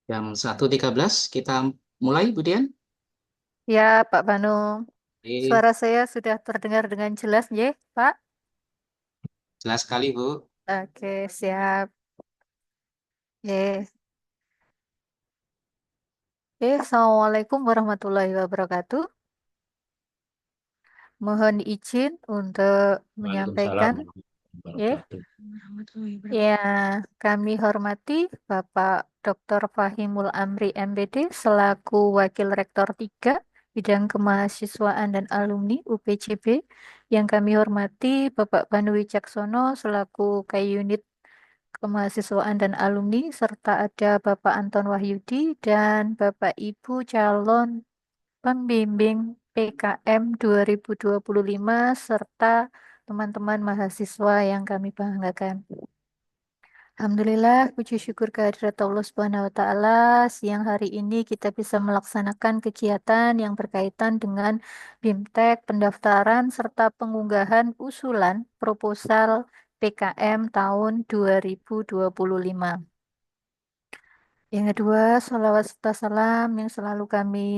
Jam 1.13 kita mulai, Bu Dian. Ya, Pak Banu. Oke, Suara saya sudah terdengar dengan jelas, ya, Pak? jelas sekali, Bu. Oke, siap. Oke. Assalamualaikum warahmatullahi wabarakatuh. Mohon izin untuk Waalaikumsalam menyampaikan, warahmatullahi ya, wabarakatuh. ya, kami hormati Bapak Dr. Fahimul Amri MBD selaku Wakil Rektor 3 Bidang Kemahasiswaan dan Alumni UPCB. Yang kami hormati Bapak Banu Wicaksono selaku K-Unit Kemahasiswaan dan Alumni, serta ada Bapak Anton Wahyudi dan Bapak Ibu calon pembimbing PKM 2025 serta teman-teman mahasiswa yang kami banggakan. Alhamdulillah, puji syukur kehadirat Allah Subhanahu wa Ta'ala, siang hari ini kita bisa melaksanakan kegiatan yang berkaitan dengan BIMTEK, pendaftaran serta pengunggahan usulan proposal PKM tahun 2025. Yang kedua, salawat serta salam yang selalu kami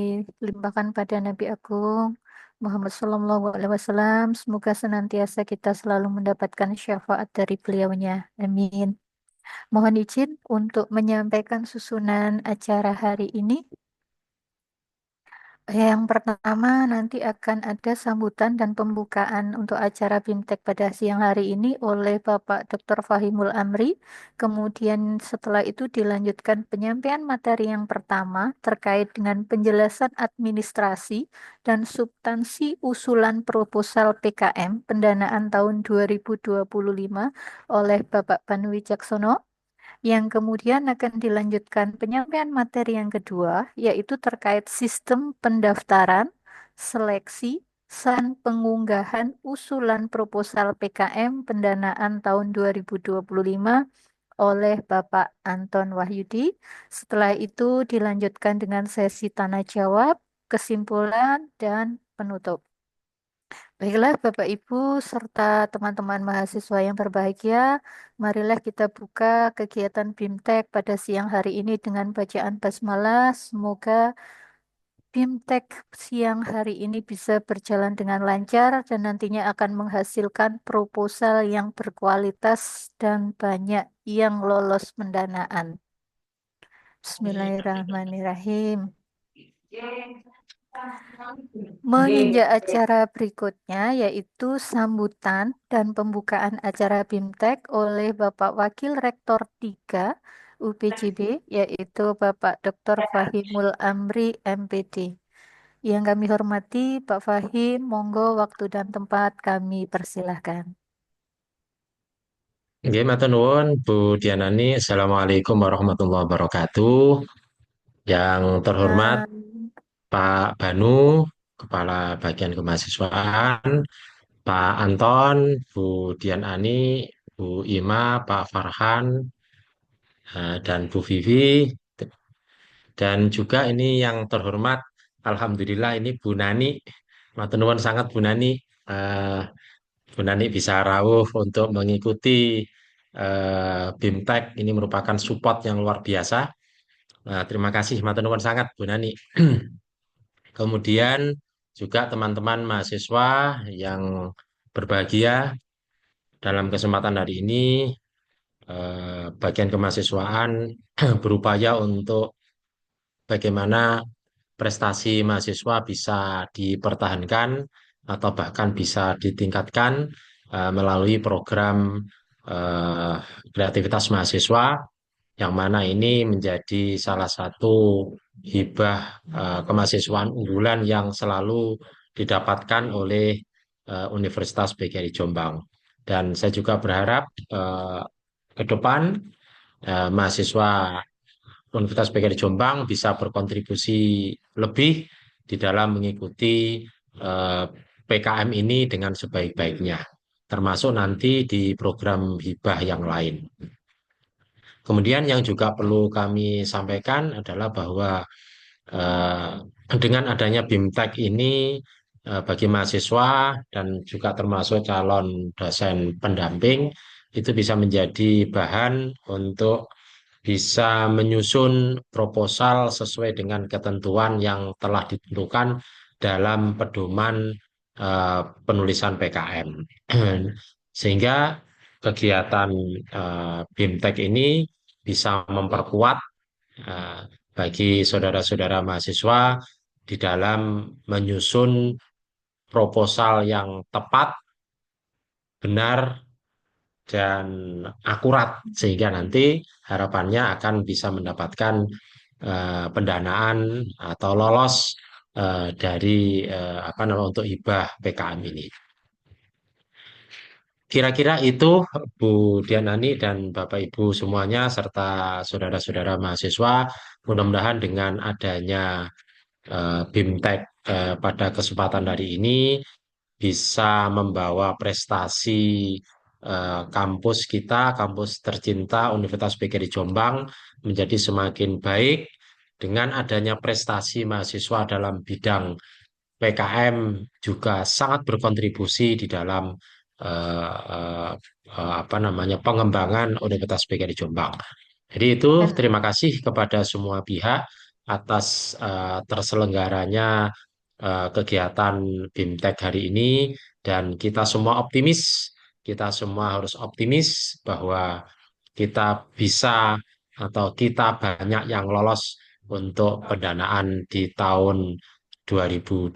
limpahkan pada Nabi Agung Muhammad Sallallahu Alaihi Wasallam. Semoga senantiasa kita selalu mendapatkan syafaat dari beliaunya. Amin. Mohon izin untuk menyampaikan susunan acara hari ini. Yang pertama, nanti akan ada sambutan dan pembukaan untuk acara BIMTEK pada siang hari ini oleh Bapak Dr. Fahimul Amri. Kemudian setelah itu dilanjutkan penyampaian materi yang pertama terkait dengan penjelasan administrasi dan substansi usulan proposal PKM pendanaan tahun 2025 oleh Bapak Banu Wijaksono, yang kemudian akan dilanjutkan penyampaian materi yang kedua, yaitu terkait sistem pendaftaran, seleksi, dan pengunggahan usulan proposal PKM pendanaan tahun 2025 oleh Bapak Anton Wahyudi. Setelah itu dilanjutkan dengan sesi tanya jawab, kesimpulan, dan penutup. Baiklah, Bapak Ibu serta teman-teman mahasiswa yang berbahagia, marilah kita buka kegiatan BIMTEK pada siang hari ini dengan bacaan basmalah. Semoga BIMTEK siang hari ini bisa berjalan dengan lancar dan nantinya akan menghasilkan proposal yang berkualitas dan banyak yang lolos pendanaan. Amin, amin. Bismillahirrahmanirrahim. Menginjak acara berikutnya yaitu sambutan dan pembukaan acara BIMTEK oleh Bapak Wakil Rektor 3 UPJB yaitu Bapak Dr. Fahimul Amri MPD. Yang kami hormati Pak Fahim, monggo waktu dan tempat kami persilahkan. Nggih, matur nuwun Bu Dianani. Assalamualaikum warahmatullahi wabarakatuh. Yang terhormat Nah, Pak Banu, Kepala Bagian Kemahasiswaan, Pak Anton, Bu Dian Ani, Bu Ima, Pak Farhan, dan Bu Vivi. Dan juga ini yang terhormat, Alhamdulillah ini Bu Nani. Matur nuwun sangat Bu Nani. Eh, Bu Nani bisa rawuh untuk mengikuti BIMTEK. Ini merupakan support yang luar biasa. Terima kasih, matur nuwun sangat Bu Nani. Kemudian juga teman-teman mahasiswa yang berbahagia dalam kesempatan hari ini, bagian kemahasiswaan berupaya untuk bagaimana prestasi mahasiswa bisa dipertahankan atau bahkan bisa ditingkatkan melalui program eh, kreativitas mahasiswa, yang mana ini menjadi salah satu hibah kemahasiswaan unggulan yang selalu didapatkan oleh Universitas PGRI Jombang. Dan saya juga berharap ke depan mahasiswa Universitas PGRI Jombang bisa berkontribusi lebih di dalam mengikuti eh, PKM ini dengan sebaik-baiknya, termasuk nanti di program hibah yang lain. Kemudian yang juga perlu kami sampaikan adalah bahwa eh, dengan adanya BIMTEK ini, bagi mahasiswa dan juga termasuk calon dosen pendamping itu bisa menjadi bahan untuk bisa menyusun proposal sesuai dengan ketentuan yang telah ditentukan dalam pedoman penulisan PKM. Sehingga kegiatan BIMTEK ini bisa memperkuat eh, bagi saudara-saudara mahasiswa di dalam menyusun proposal yang tepat, benar, dan akurat sehingga nanti harapannya akan bisa mendapatkan pendanaan atau lolos dari apa namanya untuk hibah PKM ini. Kira-kira itu Bu Dianani dan Bapak Ibu semuanya serta saudara-saudara mahasiswa, mudah-mudahan dengan adanya BIMTEK pada kesempatan hari ini bisa membawa prestasi kampus kita, kampus tercinta Universitas PGRI Jombang menjadi semakin baik dengan adanya prestasi mahasiswa dalam bidang PKM juga sangat berkontribusi di dalam eh, eh, apa namanya pengembangan Universitas PGRI Jombang. Jadi itu Dan terima kasih kepada semua pihak atas terselenggaranya kegiatan BIMTEK hari ini dan kita semua optimis, kita semua harus optimis bahwa kita bisa atau kita banyak yang lolos untuk pendanaan di tahun 2025.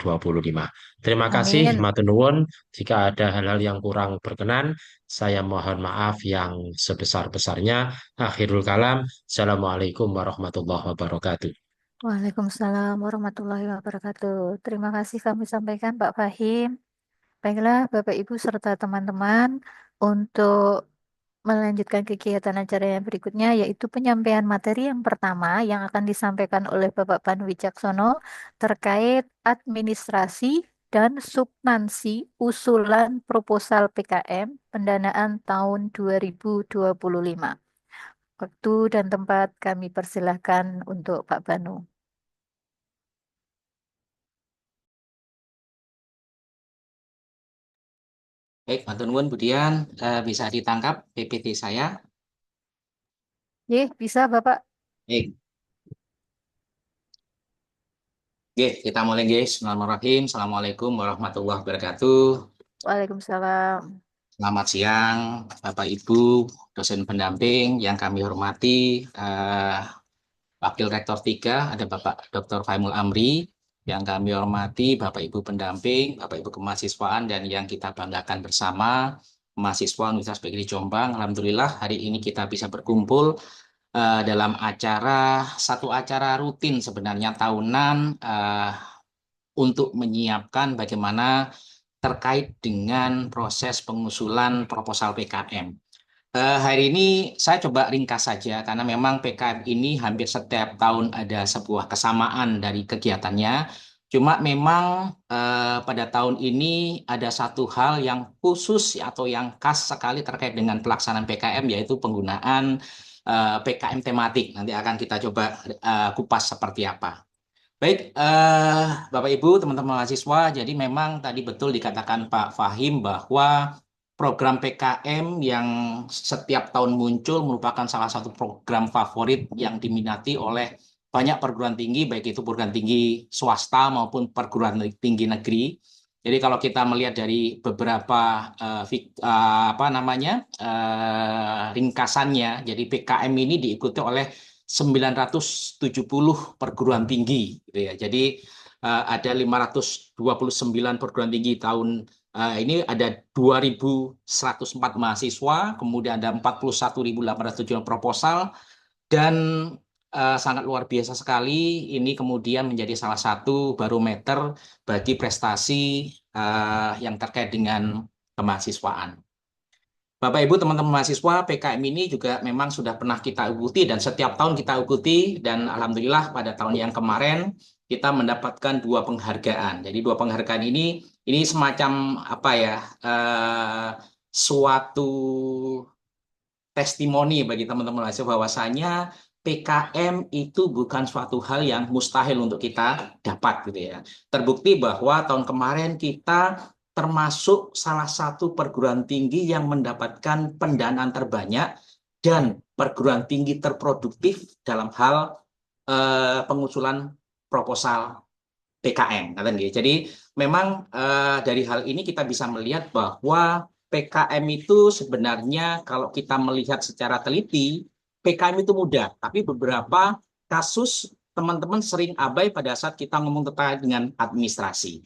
Terima kasih, amin. matur nuwun. Jika ada hal-hal yang kurang berkenan, saya mohon maaf yang sebesar-besarnya. Akhirul kalam, Assalamualaikum warahmatullahi wabarakatuh. Waalaikumsalam warahmatullahi wabarakatuh. Terima kasih kami sampaikan Pak Fahim. Baiklah Bapak Ibu serta teman-teman untuk melanjutkan kegiatan acara yang berikutnya yaitu penyampaian materi yang pertama yang akan disampaikan oleh Bapak Panu Wicaksono terkait administrasi dan substansi usulan proposal PKM pendanaan tahun 2025. Waktu dan tempat kami persilahkan untuk Pak Banu. Baik, Matur nuwun Budian, bisa ditangkap PPT saya. Ye, bisa Bapak? Baik, oke, kita mulai guys. Bismillahirrahmanirrahim. Assalamualaikum warahmatullahi wabarakatuh. Waalaikumsalam. Selamat siang, Bapak Ibu, dosen pendamping yang kami hormati, Wakil Rektor 3, ada Bapak Dr. Fahimul Amri, yang kami hormati Bapak Ibu pendamping, Bapak Ibu kemahasiswaan, dan yang kita banggakan bersama, mahasiswa Universitas PGRI Jombang. Alhamdulillah hari ini kita bisa berkumpul dalam satu acara rutin sebenarnya tahunan untuk menyiapkan bagaimana terkait dengan proses pengusulan proposal PKM. Hari ini saya coba ringkas saja karena memang PKM ini hampir setiap tahun ada sebuah kesamaan dari kegiatannya. Cuma memang pada tahun ini ada satu hal yang khusus atau yang khas sekali terkait dengan pelaksanaan PKM yaitu penggunaan PKM tematik. Nanti akan kita coba kupas seperti apa. Baik, Bapak Ibu, teman-teman mahasiswa, jadi memang tadi betul dikatakan Pak Fahim bahwa program PKM yang setiap tahun muncul merupakan salah satu program favorit yang diminati oleh banyak perguruan tinggi, baik itu perguruan tinggi swasta maupun perguruan tinggi negeri. Jadi kalau kita melihat dari beberapa apa namanya ringkasannya, jadi PKM ini diikuti oleh 970 perguruan tinggi gitu ya. Jadi ada 529 perguruan tinggi tahun ini ada 2.104 mahasiswa, kemudian ada 41.807 proposal dan sangat luar biasa sekali. Ini kemudian menjadi salah satu barometer bagi prestasi yang terkait dengan kemahasiswaan. Bapak Ibu teman-teman mahasiswa PKM ini juga memang sudah pernah kita ikuti dan setiap tahun kita ikuti dan alhamdulillah pada tahun yang kemarin kita mendapatkan dua penghargaan. Jadi dua penghargaan ini semacam apa ya suatu testimoni bagi teman-teman mahasiswa bahwasanya PKM itu bukan suatu hal yang mustahil untuk kita dapat gitu ya. Terbukti bahwa tahun kemarin kita termasuk salah satu perguruan tinggi yang mendapatkan pendanaan terbanyak dan perguruan tinggi terproduktif dalam hal pengusulan proposal PKM. Jadi memang dari hal ini kita bisa melihat bahwa PKM itu sebenarnya kalau kita melihat secara teliti, PKM itu mudah, tapi beberapa kasus teman-teman sering abai pada saat kita ngomong terkait dengan administrasi.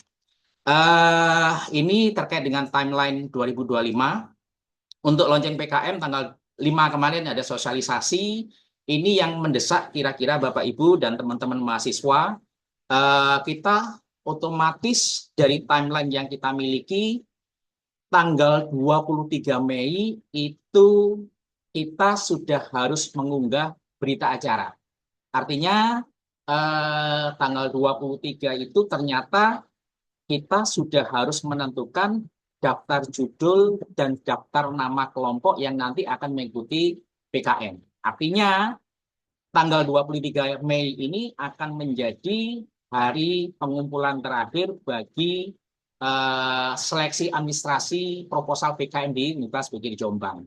Ini terkait dengan timeline 2025. Untuk lonceng PKM tanggal 5 kemarin ada sosialisasi. Ini yang mendesak kira-kira Bapak Ibu dan teman-teman mahasiswa. Kita otomatis dari timeline yang kita miliki, tanggal 23 Mei itu kita sudah harus mengunggah berita acara. Artinya tanggal 23 itu ternyata kita sudah harus menentukan daftar judul dan daftar nama kelompok yang nanti akan mengikuti PKM. Artinya tanggal 23 Mei ini akan menjadi hari pengumpulan terakhir bagi seleksi administrasi proposal PKM di Universitas BGI Jombang.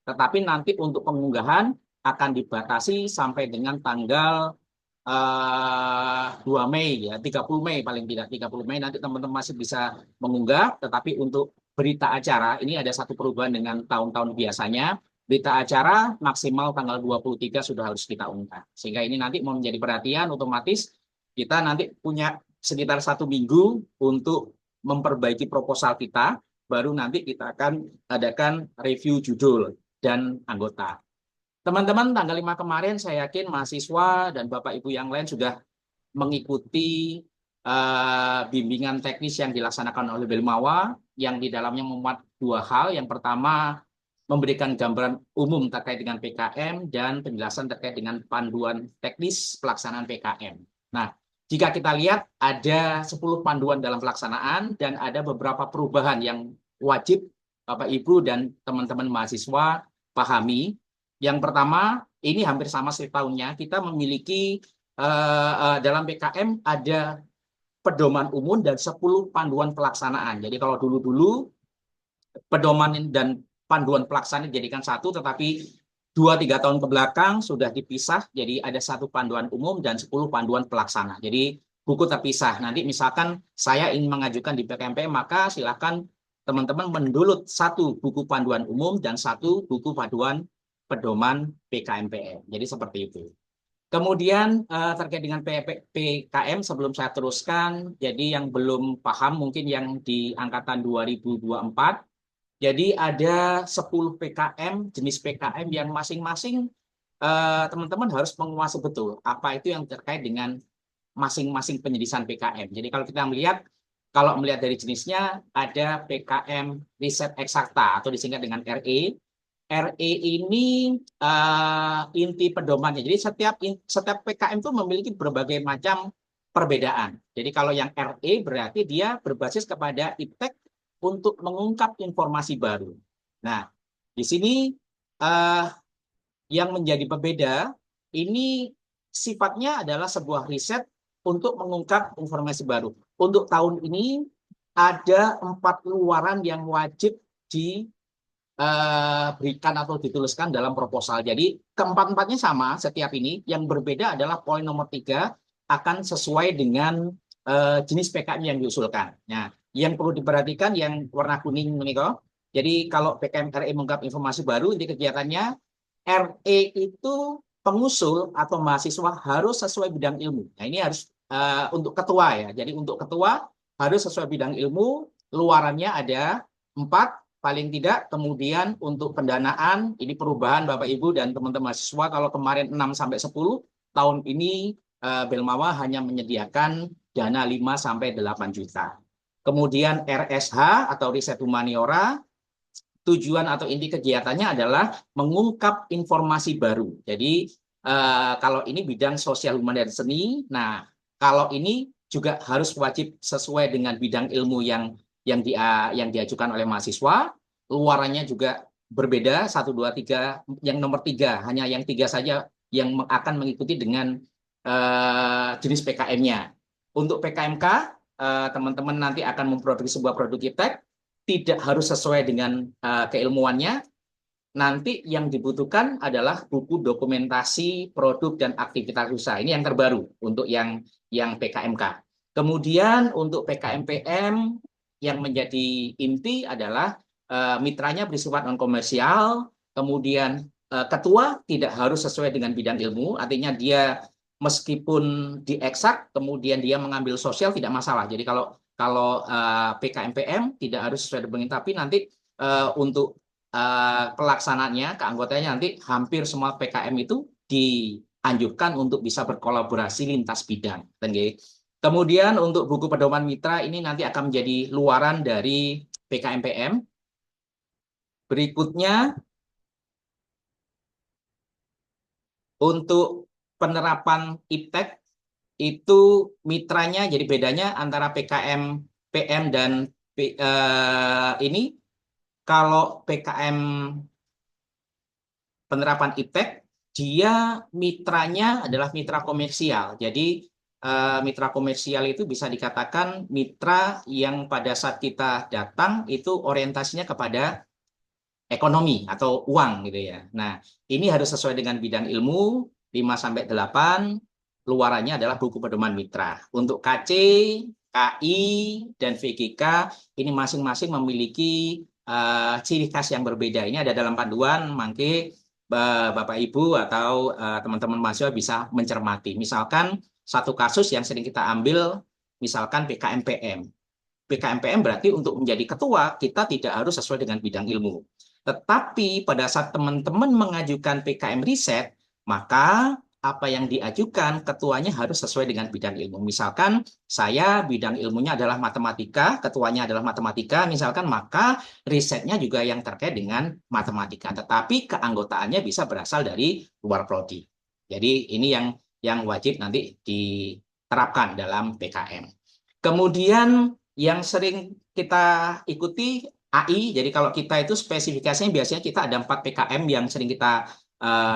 Tetapi nanti untuk pengunggahan akan dibatasi sampai dengan tanggal 2 Mei ya, 30 Mei paling tidak. 30 Mei nanti teman-teman masih bisa mengunggah, tetapi untuk berita acara ini ada satu perubahan dengan tahun-tahun biasanya. Berita acara maksimal tanggal 23 sudah harus kita unggah. Sehingga ini nanti mau menjadi perhatian, otomatis kita nanti punya sekitar 1 minggu untuk memperbaiki proposal kita, baru nanti kita akan adakan review judul dan anggota. Teman-teman, tanggal 5 kemarin saya yakin mahasiswa dan Bapak Ibu yang lain sudah mengikuti bimbingan teknis yang dilaksanakan oleh Belmawa, yang di dalamnya memuat 2 hal. Yang pertama, memberikan gambaran umum terkait dengan PKM dan penjelasan terkait dengan panduan teknis pelaksanaan PKM. Nah, jika kita lihat ada 10 panduan dalam pelaksanaan dan ada beberapa perubahan yang wajib Bapak Ibu dan teman-teman mahasiswa pahami. Yang pertama, ini hampir sama setiap tahunnya, kita memiliki dalam PKM ada pedoman umum dan 10 panduan pelaksanaan. Jadi kalau dulu-dulu pedoman dan panduan pelaksanaan dijadikan satu, tetapi 2-3 tahun ke belakang sudah dipisah, jadi ada 1 panduan umum dan 10 panduan pelaksana. Jadi buku terpisah. Nanti misalkan saya ingin mengajukan di PKMP, maka silakan teman-teman mendownload 1 buku panduan umum dan 1 buku panduan pedoman PKMPM. Jadi seperti itu. Kemudian terkait dengan PKM sebelum saya teruskan, jadi yang belum paham mungkin yang di angkatan 2024, jadi ada 10 PKM, jenis PKM yang masing-masing teman-teman harus menguasai betul apa itu yang terkait dengan masing-masing penyedisan PKM. Jadi kalau kita kalau melihat dari jenisnya, ada PKM riset eksakta atau disingkat dengan RE. RE ini inti pedomannya. Jadi setiap PKM itu memiliki berbagai macam perbedaan. Jadi kalau yang RE berarti dia berbasis kepada iptek untuk mengungkap informasi baru. Nah, di sini yang menjadi pembeda ini sifatnya adalah sebuah riset untuk mengungkap informasi baru. Untuk tahun ini ada 4 luaran yang wajib diberikan atau dituliskan dalam proposal. Jadi keempat-empatnya sama setiap ini. Yang berbeda adalah poin nomor 3 akan sesuai dengan jenis PKM yang diusulkan. Nah, yang perlu diperhatikan yang warna kuning ini kok. Jadi kalau PKM RE mengungkap informasi baru, inti kegiatannya RE itu pengusul atau mahasiswa harus sesuai bidang ilmu. Nah, ini harus untuk ketua ya. Jadi untuk ketua harus sesuai bidang ilmu, luarannya ada 4 paling tidak. Kemudian untuk pendanaan, ini perubahan Bapak Ibu dan teman-teman mahasiswa, kalau kemarin 6-10, tahun ini Belmawa hanya menyediakan dana 5-8 juta. Kemudian RSH atau riset humaniora, tujuan atau inti kegiatannya adalah mengungkap informasi baru. Jadi kalau ini bidang sosial humaniora seni, nah kalau ini juga harus wajib sesuai dengan bidang ilmu yang diajukan oleh mahasiswa. Luarannya juga berbeda 1, 2, 3. Yang nomor 3 hanya yang 3 saja yang akan mengikuti dengan jenis PKM-nya. Untuk PKMK teman-teman nanti akan memproduksi sebuah produk iptek, tidak harus sesuai dengan keilmuannya. nanti yang dibutuhkan adalah buku dokumentasi produk dan aktivitas usaha. Ini yang terbaru untuk yang PKMK. Kemudian untuk PKMPM yang menjadi inti adalah mitranya bersifat non komersial, kemudian ketua tidak harus sesuai dengan bidang ilmu, artinya dia meskipun di eksak kemudian dia mengambil sosial tidak masalah. Jadi kalau kalau PKMPM tidak harus sesuai dengan, tapi nanti untuk pelaksananya, keanggotanya nanti hampir semua PKM itu dianjurkan untuk bisa berkolaborasi lintas bidang. Kemudian untuk buku pedoman mitra ini nanti akan menjadi luaran dari PKMPM. Berikutnya untuk penerapan IPTEK itu mitranya, jadi bedanya antara PKM PM dan ini, kalau PKM penerapan IPTEK, dia mitranya adalah mitra komersial. Jadi mitra komersial itu bisa dikatakan mitra yang pada saat kita datang itu orientasinya kepada ekonomi atau uang gitu ya. Nah, ini harus sesuai dengan bidang ilmu 5-8, luarannya adalah buku pedoman mitra. Untuk KC, KI, dan VGK ini masing-masing memiliki ciri khas yang berbeda. Ini ada dalam panduan, mangke Bapak Ibu atau teman-teman mahasiswa bisa mencermati. Misalkan satu kasus yang sering kita ambil, misalkan PKMPM. PKMPM berarti untuk menjadi ketua, kita tidak harus sesuai dengan bidang ilmu. Tetapi pada saat teman-teman mengajukan PKM riset, maka apa yang diajukan ketuanya harus sesuai dengan bidang ilmu. Misalkan saya bidang ilmunya adalah matematika, ketuanya adalah matematika, misalkan, maka risetnya juga yang terkait dengan matematika. Tetapi keanggotaannya bisa berasal dari luar prodi. Jadi ini yang wajib nanti diterapkan dalam PKM. Kemudian yang sering kita ikuti AI, jadi kalau kita itu spesifikasinya biasanya kita ada 4 PKM yang sering kita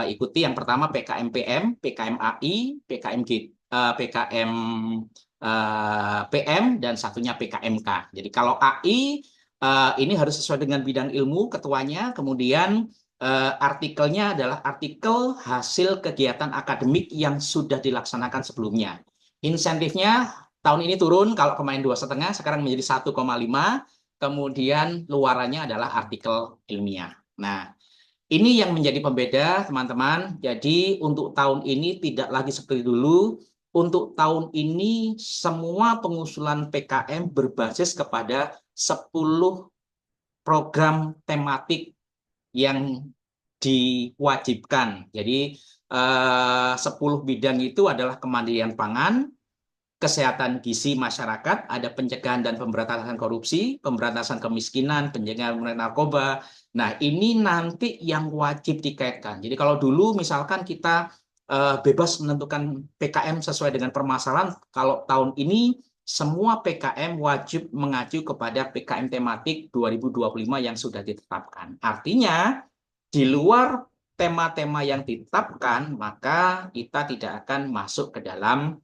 ikuti. Yang pertama PKM PM, PKM AI, PKM PM, dan satunya PKMK. Jadi kalau AI ini harus sesuai dengan bidang ilmu ketuanya, kemudian artikelnya adalah artikel hasil kegiatan akademik yang sudah dilaksanakan sebelumnya. Insentifnya tahun ini turun, kalau kemarin 2,5, sekarang menjadi 1,5. Kemudian luarannya adalah artikel ilmiah. Nah, ini yang menjadi pembeda, teman-teman. Jadi untuk tahun ini tidak lagi seperti dulu. Untuk tahun ini semua pengusulan PKM berbasis kepada 10 program tematik yang diwajibkan. Jadi 10 bidang itu adalah kemandirian pangan, kesehatan gizi masyarakat, ada pencegahan dan pemberantasan korupsi, pemberantasan kemiskinan, pencegahan narkoba. Nah, ini nanti yang wajib dikaitkan. Jadi kalau dulu misalkan kita bebas menentukan PKM sesuai dengan permasalahan, kalau tahun ini semua PKM wajib mengacu kepada PKM tematik 2025 yang sudah ditetapkan. Artinya, di luar tema-tema yang ditetapkan, maka kita tidak akan masuk ke dalam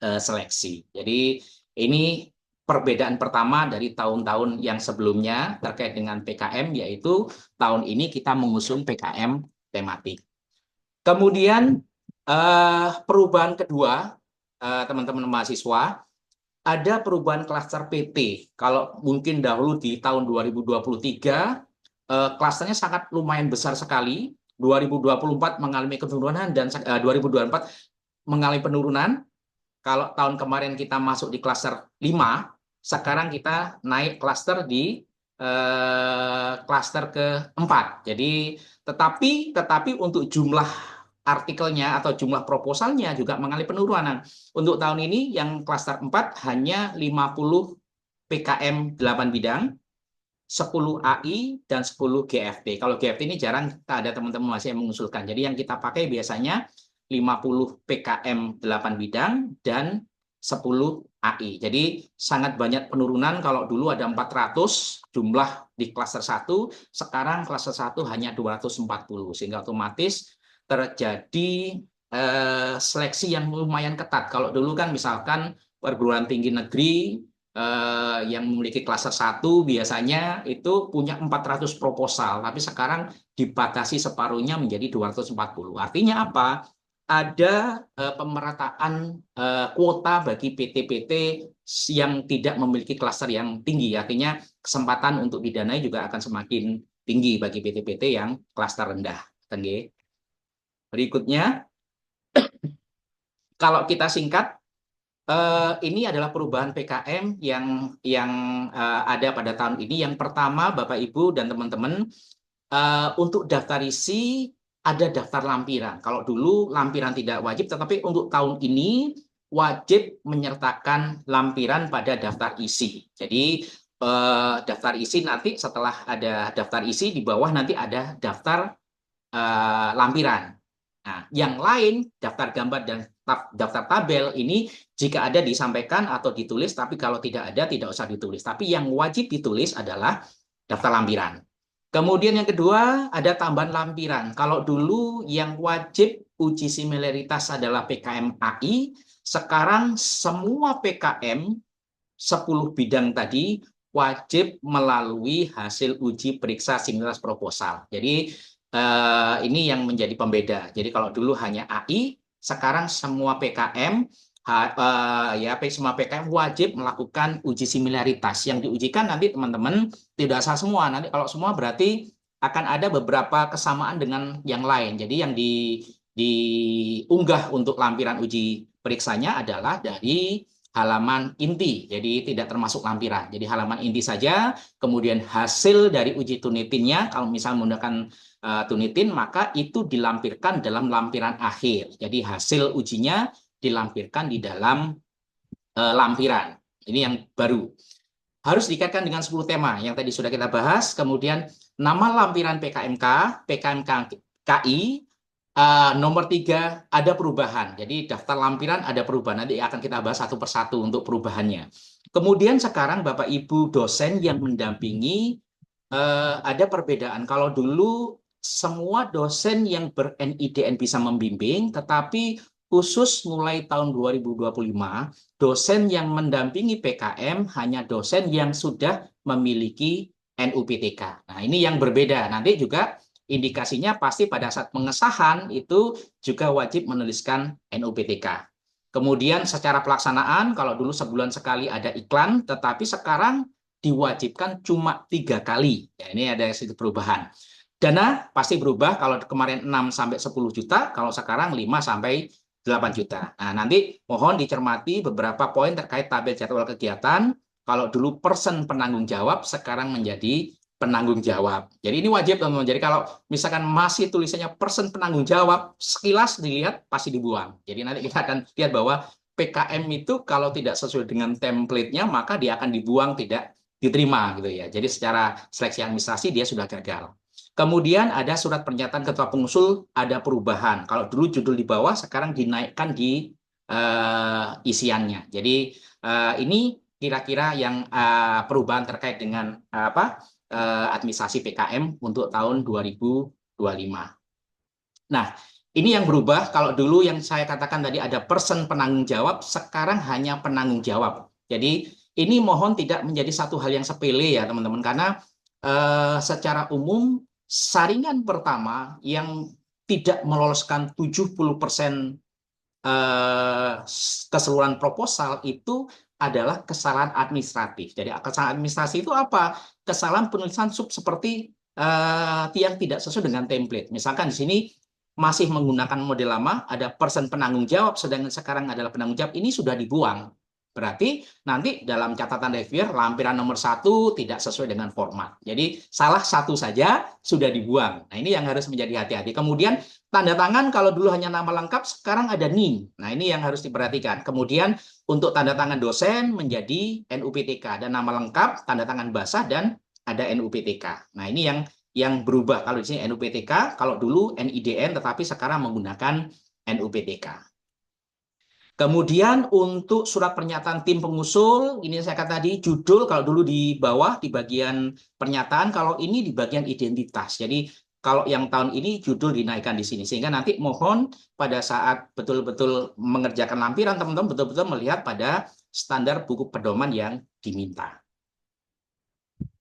seleksi. Jadi ini perbedaan pertama dari tahun-tahun yang sebelumnya terkait dengan PKM, yaitu tahun ini kita mengusung PKM tematik. Kemudian perubahan kedua, teman-teman mahasiswa, ada perubahan klaster PT. Kalau mungkin dahulu di tahun 2023, klasternya sangat lumayan besar sekali. 2024 mengalami penurunan dan 2024 mengalami penurunan. Kalau tahun kemarin kita masuk di klaster 5, sekarang kita naik klaster di klaster ke-4. Jadi tetapi untuk jumlah artikelnya atau jumlah proposalnya juga mengalami penurunan. Untuk tahun ini yang klaster 4 hanya 50 PKM 8 bidang, 10 AI, dan 10 GFT. Kalau GFT ini jarang kita ada teman-teman masih yang mengusulkan. Jadi yang kita pakai biasanya 50 PKM 8 bidang dan 10 AI. Jadi sangat banyak penurunan. Kalau dulu ada 400 jumlah di klaster 1, sekarang klaster 1 hanya 240. Sehingga otomatis terjadi seleksi yang lumayan ketat. Kalau dulu kan misalkan perguruan tinggi negeri yang memiliki klaster 1 biasanya itu punya 400 proposal, tapi sekarang dibatasi separuhnya menjadi 240. Artinya apa? Ada pemerataan kuota bagi PT-PT yang tidak memiliki klaster yang tinggi. Artinya kesempatan untuk didanai juga akan semakin tinggi bagi PT-PT yang klaster rendah. Berikutnya, kalau kita singkat, ini adalah perubahan PKM yang ada pada tahun ini. Yang pertama, Bapak Ibu dan teman-teman, untuk daftar isi ada daftar lampiran. Kalau dulu lampiran tidak wajib, tetapi untuk tahun ini wajib menyertakan lampiran pada daftar isi. Jadi daftar isi nanti setelah ada daftar isi di bawah nanti ada daftar lampiran. Nah, yang lain daftar gambar dan daftar tabel ini jika ada disampaikan atau ditulis, tapi kalau tidak ada tidak usah ditulis. Tapi yang wajib ditulis adalah daftar lampiran. Kemudian yang kedua ada tambahan lampiran. Kalau dulu yang wajib uji similaritas adalah PKM AI, sekarang semua PKM 10 bidang tadi wajib melalui hasil uji periksa simulasi proposal. Jadi ini yang menjadi pembeda. Jadi kalau dulu hanya AI, sekarang semua PKM semua PKM wajib melakukan uji similaritas. Yang diujikan nanti teman-teman tidak usah semua. Nanti kalau semua berarti akan ada beberapa kesamaan dengan yang lain. Jadi yang diunggah untuk lampiran uji periksanya adalah dari halaman inti, jadi tidak termasuk lampiran. Jadi halaman inti saja, kemudian hasil dari uji Turnitinnya, kalau misalnya menggunakan Turnitin, maka itu dilampirkan dalam lampiran akhir. Jadi hasil ujinya dilampirkan di dalam lampiran. Ini yang baru. Harus dikaitkan dengan 10 tema yang tadi sudah kita bahas. Kemudian nama lampiran PKMK, PKMKI, nomor 3 ada perubahan. Jadi daftar lampiran ada perubahan. Nanti akan kita bahas satu persatu untuk perubahannya. Kemudian sekarang Bapak Ibu dosen yang mendampingi ada perbedaan. Kalau dulu semua dosen yang ber-NIDN bisa membimbing, tetapi khusus mulai tahun 2025, dosen yang mendampingi PKM hanya dosen yang sudah memiliki NUPTK. Nah, ini yang berbeda. Nanti juga indikasinya pasti pada saat pengesahan itu juga wajib menuliskan NUPTK. Kemudian secara pelaksanaan, kalau dulu sebulan sekali ada iklan, tetapi sekarang diwajibkan cuma 3 kali. Ya, ini ada sedikit perubahan. Dana pasti berubah, kalau kemarin 6-10 juta, kalau sekarang 5-8 juta. Nah, nanti mohon dicermati beberapa poin terkait tabel jadwal kegiatan. Kalau dulu persen penanggung jawab, sekarang menjadi penanggung jawab. Jadi ini wajib, teman-teman. Jadi kalau misalkan masih tulisannya persen penanggung jawab, sekilas dilihat pasti dibuang. Jadi nanti kita akan lihat bahwa PKM itu kalau tidak sesuai dengan template-nya, maka dia akan dibuang, tidak diterima gitu ya. Jadi secara seleksi administrasi dia sudah gagal. Kemudian ada surat pernyataan ketua pengusul, ada perubahan. Kalau dulu judul di bawah, sekarang dinaikkan di isiannya. Jadi ini kira-kira yang perubahan terkait dengan administrasi PKM untuk tahun 2025. Nah, ini yang berubah. Kalau dulu yang saya katakan tadi ada persen penanggung jawab, sekarang hanya penanggung jawab. Jadi ini mohon tidak menjadi satu hal yang sepele ya teman-teman, karena secara umum saringan pertama yang tidak meloloskan 70% keseluruhan proposal itu adalah kesalahan administratif. Jadi kesalahan administratif itu apa? Kesalahan penulisan sub seperti yang tidak sesuai dengan template. Misalkan di sini masih menggunakan model lama, ada persen penanggung jawab, sedangkan sekarang adalah penanggung jawab, ini sudah dibuang. Berarti nanti dalam catatan reviewer lampiran nomor 1 tidak sesuai dengan format. Jadi salah satu saja sudah dibuang. Nah ini yang harus menjadi hati-hati. Kemudian tanda tangan kalau dulu hanya nama lengkap, sekarang ada NIM. Nah ini yang harus diperhatikan. Kemudian untuk tanda tangan dosen menjadi NUPTK. Dan nama lengkap, tanda tangan basah, dan ada NUPTK. Nah ini yang berubah. Kalau di sini NUPTK, kalau dulu NIDN, tetapi sekarang menggunakan NUPTK. Kemudian untuk surat pernyataan tim pengusul, ini saya kata tadi judul kalau dulu di bawah di bagian pernyataan, kalau ini di bagian identitas. Jadi kalau yang tahun ini judul dinaikkan di sini, sehingga nanti mohon pada saat betul-betul mengerjakan lampiran teman-teman betul-betul melihat pada standar buku pedoman yang diminta.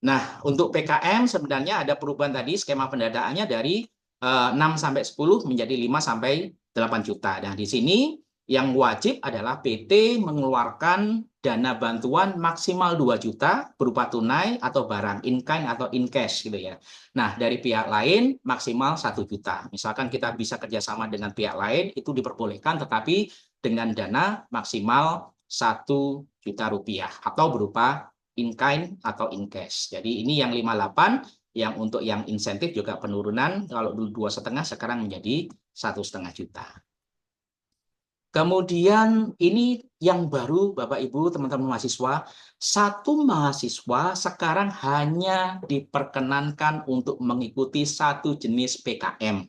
Nah, untuk PKM sebenarnya ada perubahan tadi skema pendanaannya dari 6 sampai 10 menjadi 5 sampai 8 juta. Nah, di sini yang wajib adalah PT mengeluarkan dana bantuan maksimal 2 juta berupa tunai atau barang in kind atau in cash gitu ya. Nah, dari pihak lain maksimal 1 juta. Misalkan kita bisa kerjasama dengan pihak lain itu diperbolehkan tetapi dengan dana maksimal 1 juta rupiah atau berupa in kind atau in cash. Jadi ini yang 58, yang untuk yang insentif juga penurunan, kalau dulu 2,5 sekarang menjadi 1,5 juta. Kemudian ini yang baru Bapak Ibu teman-teman mahasiswa, satu mahasiswa sekarang hanya diperkenankan untuk mengikuti satu jenis PKM.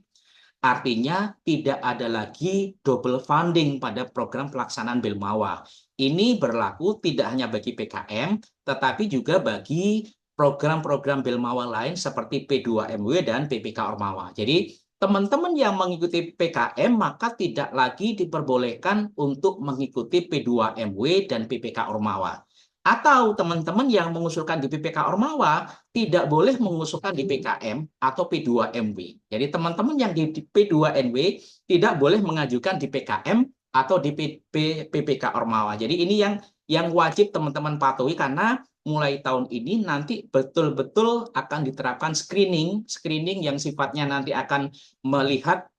Artinya tidak ada lagi double funding pada program pelaksanaan Belmawa. Ini berlaku tidak hanya bagi PKM, tetapi juga bagi program-program Belmawa lain seperti P2MW dan PPK Ormawa. Jadi teman-teman yang mengikuti PKM maka tidak lagi diperbolehkan untuk mengikuti P2MW dan PPK Ormawa. Atau teman-teman yang mengusulkan di PPK Ormawa tidak boleh mengusulkan di PKM atau P2MW. Jadi teman-teman yang di P2MW tidak boleh mengajukan di PKM atau di PPK Ormawa. Jadi ini yang wajib teman-teman patuhi karena mulai tahun ini nanti betul-betul akan diterapkan screening yang sifatnya nanti akan melihat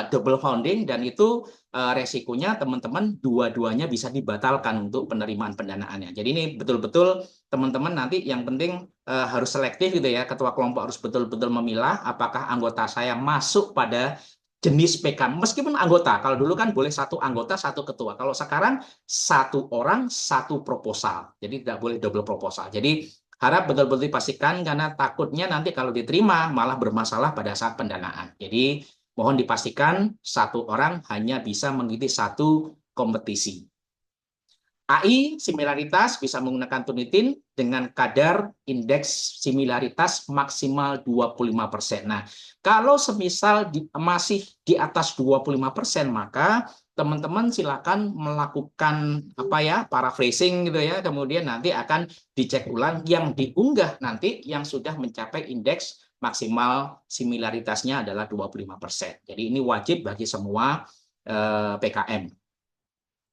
double funding dan itu resikonya teman-teman dua-duanya bisa dibatalkan untuk penerimaan pendanaannya. Jadi ini betul-betul teman-teman nanti yang penting harus selektif gitu ya. Ketua kelompok harus betul-betul memilah apakah anggota saya masuk pada jenis PKM. Meskipun anggota, kalau dulu kan boleh satu anggota, satu ketua. Kalau sekarang satu orang, satu proposal. Jadi tidak boleh double proposal. Jadi harap betul-betul dipastikan karena takutnya nanti kalau diterima malah bermasalah pada saat pendanaan. Jadi mohon dipastikan satu orang hanya bisa mengikuti satu kompetisi. AI similaritas bisa menggunakan Turnitin dengan kadar indeks similaritas maksimal 25%. Nah, kalau semisal masih di atas 25%, maka teman-teman silakan melakukan paraphrasing gitu ya, kemudian nanti akan dicek ulang yang diunggah nanti yang sudah mencapai indeks maksimal similaritasnya adalah 25%. Jadi ini wajib bagi semua PKM.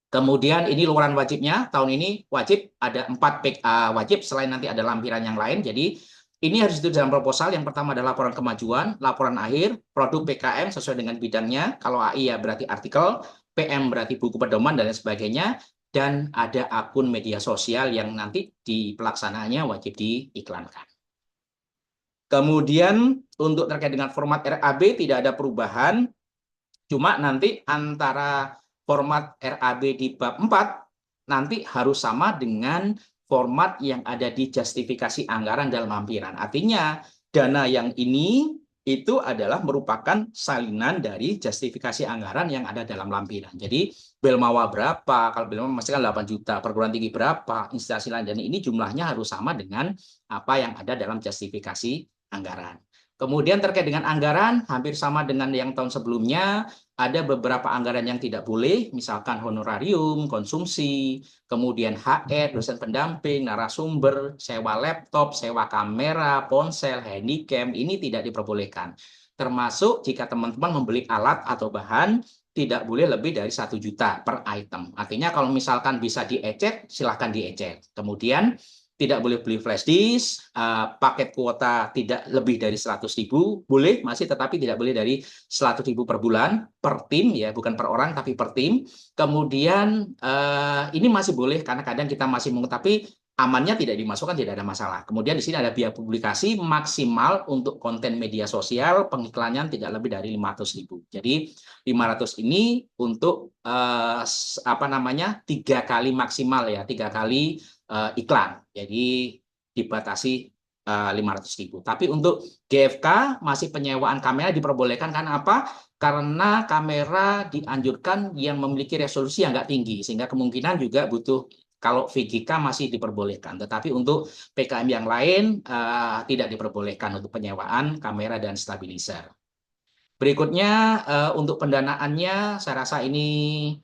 Kemudian ini luaran wajibnya, tahun ini wajib ada 4 PKA wajib selain nanti ada lampiran yang lain. Jadi ini harus ditulis dalam proposal. Yang pertama adalah laporan kemajuan, laporan akhir, produk PKM sesuai dengan bidangnya. Kalau AI ya berarti artikel, PM berarti buku pedoman dan lain sebagainya. Dan ada akun media sosial yang nanti di pelaksanaannya wajib diiklankan. Kemudian untuk terkait dengan format RAB tidak ada perubahan, cuma nanti antara format RAB di bab 4 nanti harus sama dengan format yang ada di justifikasi anggaran dalam lampiran. Artinya dana yang ini itu adalah merupakan salinan dari justifikasi anggaran yang ada dalam lampiran. Jadi Belmawa berapa, kalau Belmawa memastikan 8 juta, perguruan tinggi berapa, instansi lain, dan ini jumlahnya harus sama dengan apa yang ada dalam justifikasi anggaran. Kemudian terkait dengan anggaran, hampir sama dengan yang tahun sebelumnya, ada beberapa anggaran yang tidak boleh, misalkan honorarium, konsumsi, kemudian HR, dosen pendamping, narasumber, sewa laptop, sewa kamera, ponsel, handycam, ini tidak diperbolehkan. Termasuk jika teman-teman membeli alat atau bahan, tidak boleh lebih dari 1 juta per item. Artinya kalau misalkan bisa diecek, silahkan diecek. Kemudian tidak boleh beli flash disk, paket kuota tidak lebih dari 100.000, boleh masih tetapi tidak boleh dari 100.000 per bulan, per tim ya, bukan per orang tapi per tim. Kemudian ini masih boleh karena kadang kita masih tapi amannya tidak dimasukkan, tidak ada masalah. Kemudian di sini ada biaya publikasi maksimal untuk konten media sosial, pengiklannya tidak lebih dari 500.000. Jadi 500 ini untuk 3 kali maksimal ya, 3 kali iklan. Jadi dibatasi 500.000. Tapi untuk GFK masih penyewaan kamera diperbolehkan karena apa? Karena kamera dianjurkan yang memiliki resolusi yang nggak tinggi, sehingga kemungkinan juga butuh. Kalau VGK masih diperbolehkan, tetapi untuk PKM yang lain tidak diperbolehkan untuk penyewaan kamera dan stabilizer. Berikutnya untuk pendanaannya, saya rasa ini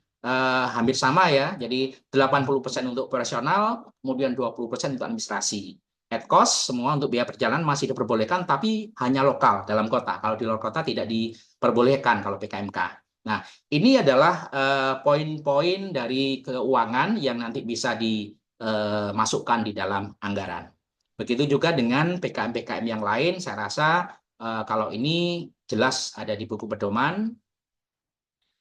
hampir sama ya. Jadi 80% untuk operasional, kemudian 20% untuk administrasi. At cost semua untuk biaya perjalanan masih diperbolehkan, tapi hanya lokal dalam kota. Kalau di luar kota tidak diperbolehkan kalau PKMK. Nah, ini adalah poin-poin dari keuangan yang nanti bisa dimasukkan di dalam anggaran. Begitu juga dengan PKM-PKM yang lain, saya rasa kalau ini jelas ada di buku pedoman.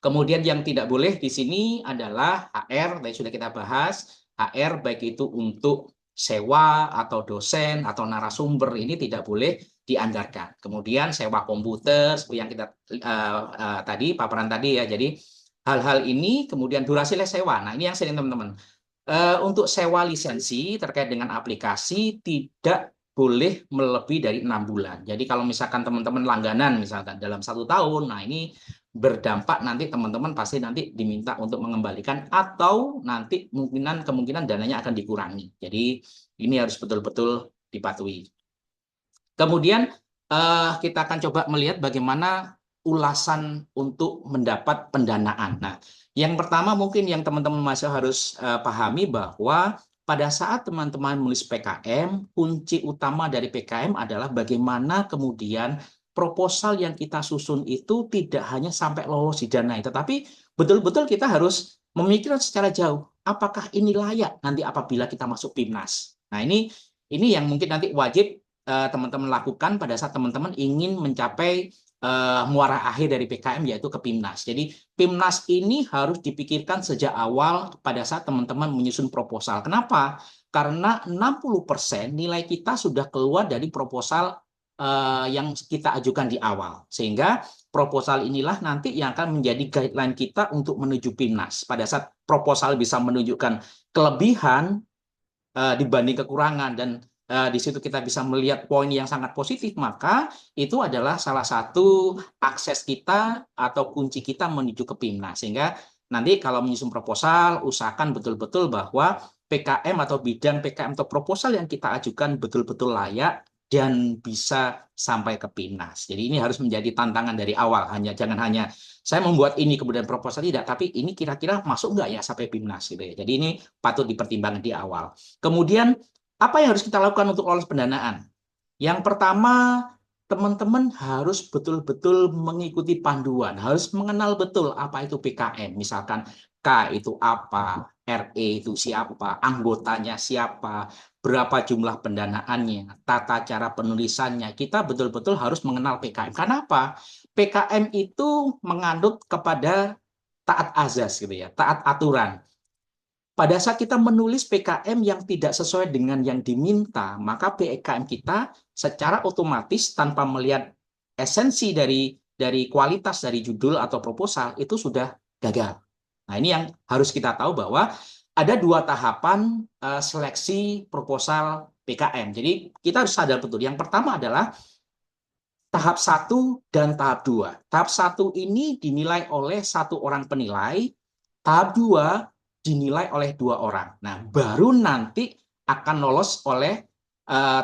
Kemudian yang tidak boleh di sini adalah HR, tadi sudah kita bahas, HR baik itu untuk sewa atau dosen atau narasumber ini tidak boleh dianggarkan. Kemudian sewa komputer seperti yang kita tadi paparan tadi ya. Jadi hal-hal ini kemudian durasi les sewa. Nah, ini yang sering teman-teman. Untuk sewa lisensi terkait dengan aplikasi tidak boleh melebihi dari 6 bulan. Jadi kalau misalkan teman-teman langganan misalkan dalam 1 tahun, nah ini berdampak nanti teman-teman pasti nanti diminta untuk mengembalikan atau nanti kemungkinan dananya akan dikurangi. Jadi ini harus betul-betul dipatuhi. Kemudian kita akan coba melihat bagaimana ulasan untuk mendapat pendanaan. Nah, yang pertama mungkin yang teman-teman masih harus pahami bahwa pada saat teman-teman menulis PKM, kunci utama dari PKM adalah bagaimana kemudian proposal yang kita susun itu tidak hanya sampai lolos didanai, tetapi betul-betul kita harus memikirkan secara jauh, apakah ini layak nanti apabila kita masuk PIMNAS. Nah, ini yang mungkin nanti wajib teman-teman lakukan pada saat teman-teman ingin mencapai muara akhir dari PKM yaitu ke PIMNAS. Jadi PIMNAS ini harus dipikirkan sejak awal pada saat teman-teman menyusun proposal. Kenapa? Karena 60% nilai kita sudah keluar dari proposal yang kita ajukan di awal. Sehingga proposal inilah nanti yang akan menjadi guideline kita untuk menuju PIMNAS. Pada saat proposal bisa menunjukkan kelebihan dibanding kekurangan dan di situ kita bisa melihat poin yang sangat positif, maka itu adalah salah satu akses kita atau kunci kita menuju ke PIMNAS. Sehingga nanti kalau menyusun proposal, usahakan betul-betul bahwa PKM atau bidang PKM atau proposal yang kita ajukan betul-betul layak dan bisa sampai ke PIMNAS. Jadi ini harus menjadi tantangan dari awal. Jangan hanya saya membuat ini kemudian proposal tidak, tapi ini kira-kira masuk nggak ya sampai PIMNAS gitu ya. Jadi ini patut dipertimbangkan di awal. Kemudian apa yang harus kita lakukan untuk lolos pendanaan? Yang pertama, teman-teman harus betul-betul mengikuti panduan, harus mengenal betul apa itu PKM. Misalkan K itu apa, RE itu siapa, anggotanya siapa, berapa jumlah pendanaannya, tata cara penulisannya. Kita betul-betul harus mengenal PKM. Kenapa? PKM itu mengandung kepada taat azas gitu ya, taat aturan. Pada saat kita menulis PKM yang tidak sesuai dengan yang diminta, maka PKM kita secara otomatis tanpa melihat esensi dari kualitas dari judul atau proposal itu sudah gagal. Nah, ini yang harus kita tahu bahwa ada 2 tahapan seleksi proposal PKM. Jadi kita harus sadar betul. Yang pertama adalah tahap 1 dan tahap 2. Tahap 1 ini dinilai oleh 1 orang penilai, tahap 2 dinilai oleh 2 orang. Nah, baru nanti akan lolos oleh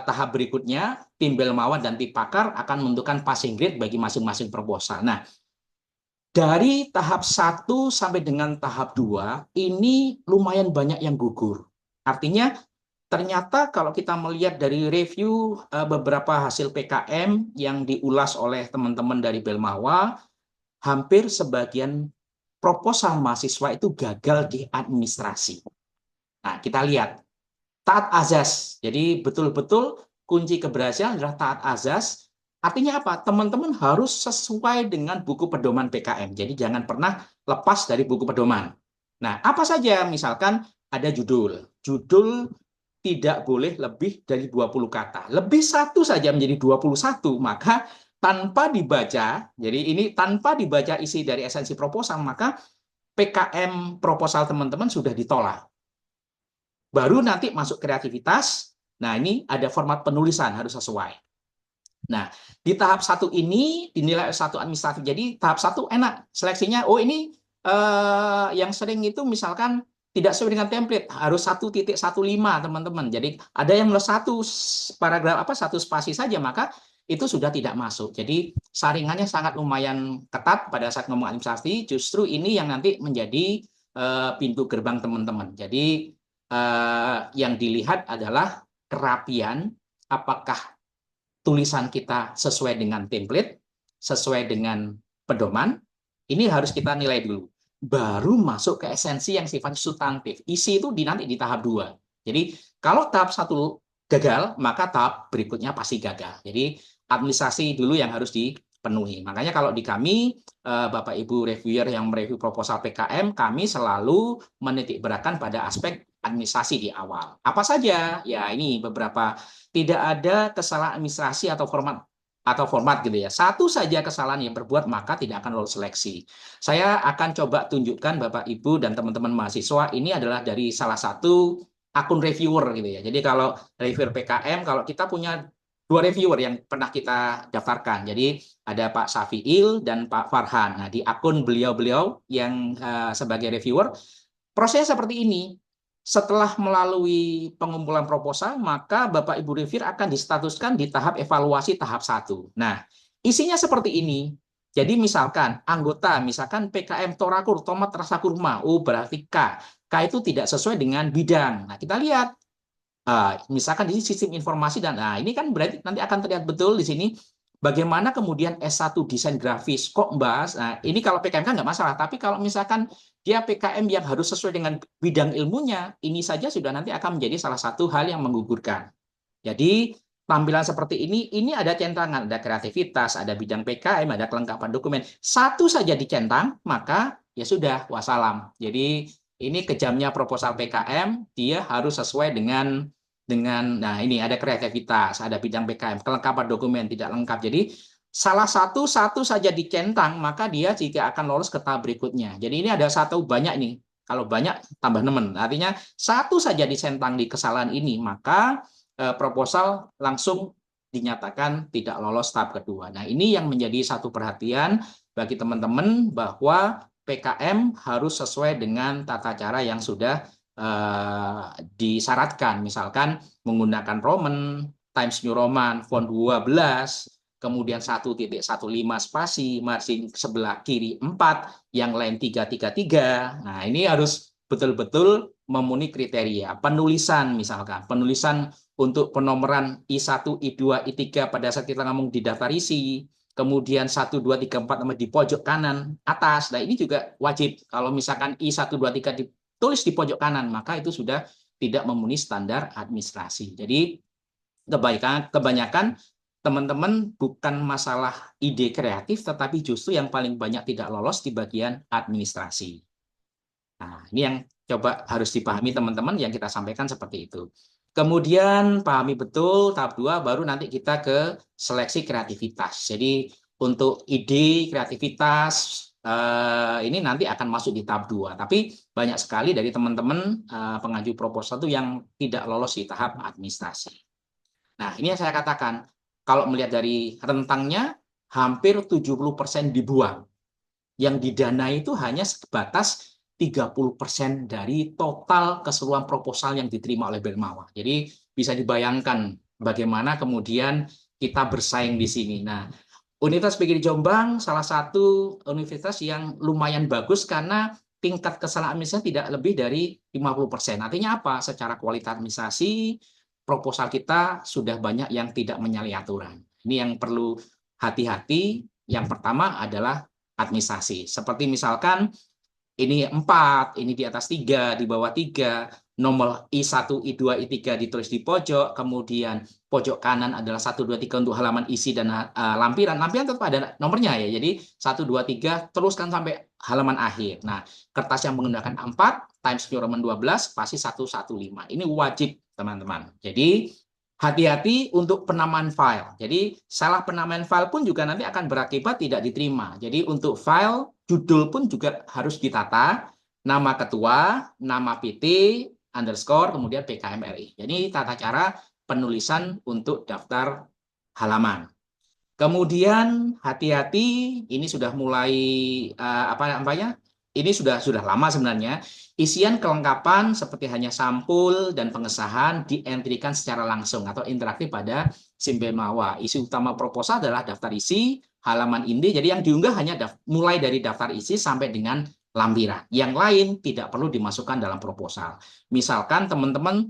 tahap berikutnya, tim Belmawa dan tim pakar akan menentukan passing grade bagi masing-masing proposal. Nah, dari tahap 1 sampai dengan tahap 2, ini lumayan banyak yang gugur. Artinya, ternyata kalau kita melihat dari review beberapa hasil PKM yang diulas oleh teman-teman dari Belmawa, hampir sebagian proposal mahasiswa itu gagal di administrasi. Nah, kita lihat taat azas. Jadi betul-betul kunci keberhasilan adalah taat azas. Artinya apa? Teman-teman harus sesuai dengan buku pedoman PKM. Jadi jangan pernah lepas dari buku pedoman. Nah, apa saja? Misalkan ada judul. Judul tidak boleh lebih dari 20 kata. Lebih 1 saja menjadi 21, maka tanpa dibaca, jadi ini tanpa dibaca isi dari esensi proposal, maka PKM proposal teman-teman sudah ditolak. Baru nanti masuk kreativitas, nah ini ada format penulisan harus sesuai. Nah, di tahap 1 ini dinilai 1 administratif, jadi tahap 1 enak, seleksinya, oh ini yang sering itu misalkan tidak sesuai dengan template, harus 1.15 teman-teman. Jadi ada yang menulis 1 paragraf satu spasi saja, maka itu sudah tidak masuk. Jadi saringannya sangat lumayan ketat pada saat ngomong administrasi. Justru ini yang nanti menjadi pintu gerbang teman-teman. Jadi yang dilihat adalah kerapian, apakah tulisan kita sesuai dengan template, sesuai dengan pedoman. Ini harus kita nilai dulu. Baru masuk ke esensi yang sifatnya substantif. Isi itu nanti di tahap 2. Jadi kalau tahap 1 gagal, maka tahap berikutnya pasti gagal. Jadi administrasi dulu yang harus dipenuhi. Makanya kalau di kami, Bapak Ibu reviewer yang mereview proposal PKM, kami selalu menitik beratkan pada aspek administrasi di awal. Apa saja? Ya ini beberapa. Tidak ada kesalahan administrasi atau format gitu ya. Satu saja kesalahan yang berbuat maka tidak akan lolos seleksi. Saya akan coba tunjukkan Bapak Ibu dan teman-teman mahasiswa, ini adalah dari salah satu akun reviewer gitu ya. Jadi kalau reviewer PKM, kalau kita punya 2 reviewer yang pernah kita daftarkan. Jadi ada Pak Safiil dan Pak Farhan. Nah, di akun beliau-beliau yang sebagai reviewer, prosesnya seperti ini. Setelah melalui pengumpulan proposal, maka Bapak Ibu reviewer akan distatuskan di tahap evaluasi tahap 1. Nah, isinya seperti ini. Jadi misalkan anggota, misalkan PKM Torakur, tomat rasa kurma, berarti K. K itu tidak sesuai dengan bidang. Nah, kita lihat. Misalkan di sistem informasi dan ini kan berarti nanti akan terlihat betul di sini bagaimana kemudian S1 desain grafis kok membahas. Nah, ini kalau PKM kan nggak masalah, tapi kalau misalkan dia PKM yang harus sesuai dengan bidang ilmunya, ini saja sudah nanti akan menjadi salah satu hal yang menggugurkan. Jadi tampilan seperti ini ada centangan, ada kreativitas, ada bidang PKM, ada kelengkapan dokumen. Satu saja dicentang, maka ya sudah, wassalam. Jadi ini kejamnya proposal PKM, dia harus sesuai dengan nah ini ada kreativitas, ada bidang PKM, kelengkapan dokumen tidak lengkap. Jadi salah satu saja dicentang, maka dia juga akan lolos ke tahap berikutnya. Jadi ini ada satu banyak nih. Kalau banyak tambah nemen. Artinya satu saja dicentang di kesalahan ini, maka proposal langsung dinyatakan tidak lolos tahap kedua. Nah, ini yang menjadi satu perhatian bagi teman-teman bahwa PKM harus sesuai dengan tata cara yang sudah disyaratkan. Misalkan menggunakan Roman, Times New Roman, font 12, kemudian 1.15 spasi, margin sebelah kiri 4, yang lain 333. Nah, ini harus betul-betul memenuhi kriteria. Penulisan misalkan, penulisan untuk penomoran I1, I2, I3 pada saat kita ngomong di daftar isi, kemudian 1, 2, 3, 4 di pojok kanan atas. Nah, ini juga wajib. Kalau misalkan I1, 2, 3 ditulis di pojok kanan, maka itu sudah tidak memenuhi standar administrasi. Jadi kebanyakan teman-teman bukan masalah ide kreatif, tetapi justru yang paling banyak tidak lolos di bagian administrasi. Nah, ini yang coba harus dipahami teman-teman yang kita sampaikan seperti itu. Kemudian pahami betul tahap 2, baru nanti kita ke seleksi kreativitas. Jadi untuk ide, kreativitas, ini nanti akan masuk di tahap 2. Tapi banyak sekali dari teman-teman pengaju proposal itu yang tidak lolos di tahap administrasi. Nah, ini yang saya katakan, kalau melihat dari rentangnya, hampir 70% dibuang. Yang didanai itu hanya sebatas 30% dari total keseluruhan proposal yang diterima oleh Belmawa. Jadi bisa dibayangkan bagaimana kemudian kita bersaing di sini. Nah, Universitas PGRI Jombang salah satu universitas yang lumayan bagus karena tingkat kesalahan administrasi tidak lebih dari 50%. Artinya apa? Secara kualitas administrasi, proposal kita sudah banyak yang tidak menyalahi aturan. Ini yang perlu hati-hati. Yang pertama adalah administrasi. Seperti misalkan ini 4, ini di atas 3, di bawah 3, nomor I1, I2, I3 ditulis di pojok, kemudian pojok kanan adalah 1, 2, 3 untuk halaman isi dan lampiran. Lampiran tetap ada nomornya ya, jadi 1, 2, 3, teruskan sampai halaman akhir. Nah, kertas yang menggunakan 4, Times New Roman 12, pasti 115. Ini wajib, teman-teman. Jadi, hati-hati untuk penamaan file. Jadi, salah penamaan file pun juga nanti akan berakibat tidak diterima. Jadi, untuk file, judul pun juga harus ditata, nama ketua, nama PT, underscore, kemudian PKMRI. Jadi tata cara penulisan untuk daftar halaman. Kemudian hati-hati, ini sudah mulai ini sudah lama sebenarnya. Isian kelengkapan seperti hanya sampul dan pengesahan dientrikan secara langsung atau interaktif pada SIM Belmawa. Isi utama proposal adalah daftar isi, halaman inti. Jadi yang diunggah hanya mulai dari daftar isi sampai dengan lampiran. Yang lain tidak perlu dimasukkan dalam proposal. Misalkan teman-teman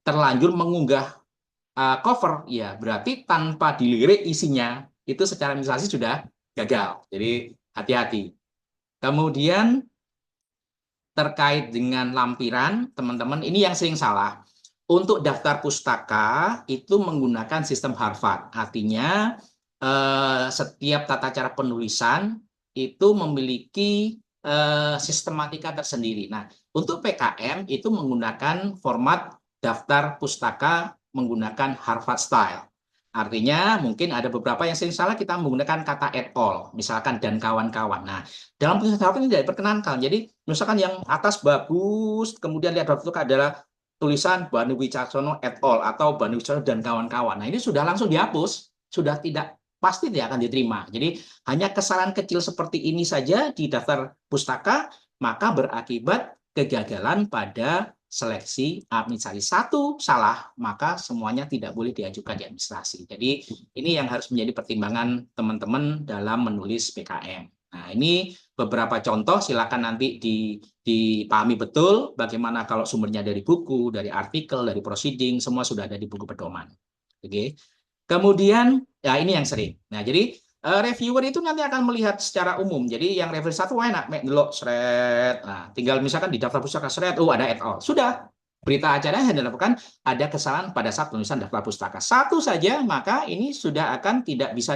terlanjur mengunggah cover, ya berarti tanpa dilirik isinya, itu secara administrasi sudah gagal. Jadi hati-hati. Kemudian terkait dengan lampiran, teman-teman, ini yang sering salah. Untuk daftar pustaka itu menggunakan sistem Harvard. Artinya setiap tata cara penulisan itu memiliki sistematika tersendiri. Nah, untuk PKM itu menggunakan format daftar pustaka menggunakan Harvard Style. Artinya mungkin ada beberapa yang sering salah kita menggunakan kata et al, misalkan dan kawan-kawan. Nah, dalam penulisan Harvard ini tidak diperkenankan. Jadi misalkan yang atas bagus, kemudian lihat itu adalah tulisan Banu Wicaksono et al atau Banu Wicaksono dan kawan-kawan. Nah, ini sudah langsung dihapus, sudah tidak pasti tidak akan diterima. Jadi hanya kesalahan kecil seperti ini saja di daftar pustaka, maka berakibat kegagalan pada seleksi administrasi. Satu salah, maka semuanya tidak boleh diajukan di administrasi. Jadi ini yang harus menjadi pertimbangan teman-teman dalam menulis PKM. Nah, ini beberapa contoh, silakan nanti dipahami betul bagaimana kalau sumbernya dari buku, dari artikel, dari proceeding, semua sudah ada di buku pedoman. Oke. Kemudian, ya ini yang sering. Nah, jadi reviewer itu nanti akan melihat secara umum. Jadi yang review satu enak, delok seret. Nah, tinggal misalkan di daftar pustaka seret, ada et al. Sudah. Berita acara yang dilakukan ada kesalahan pada saat penulisan daftar pustaka. Satu saja, maka ini sudah akan tidak bisa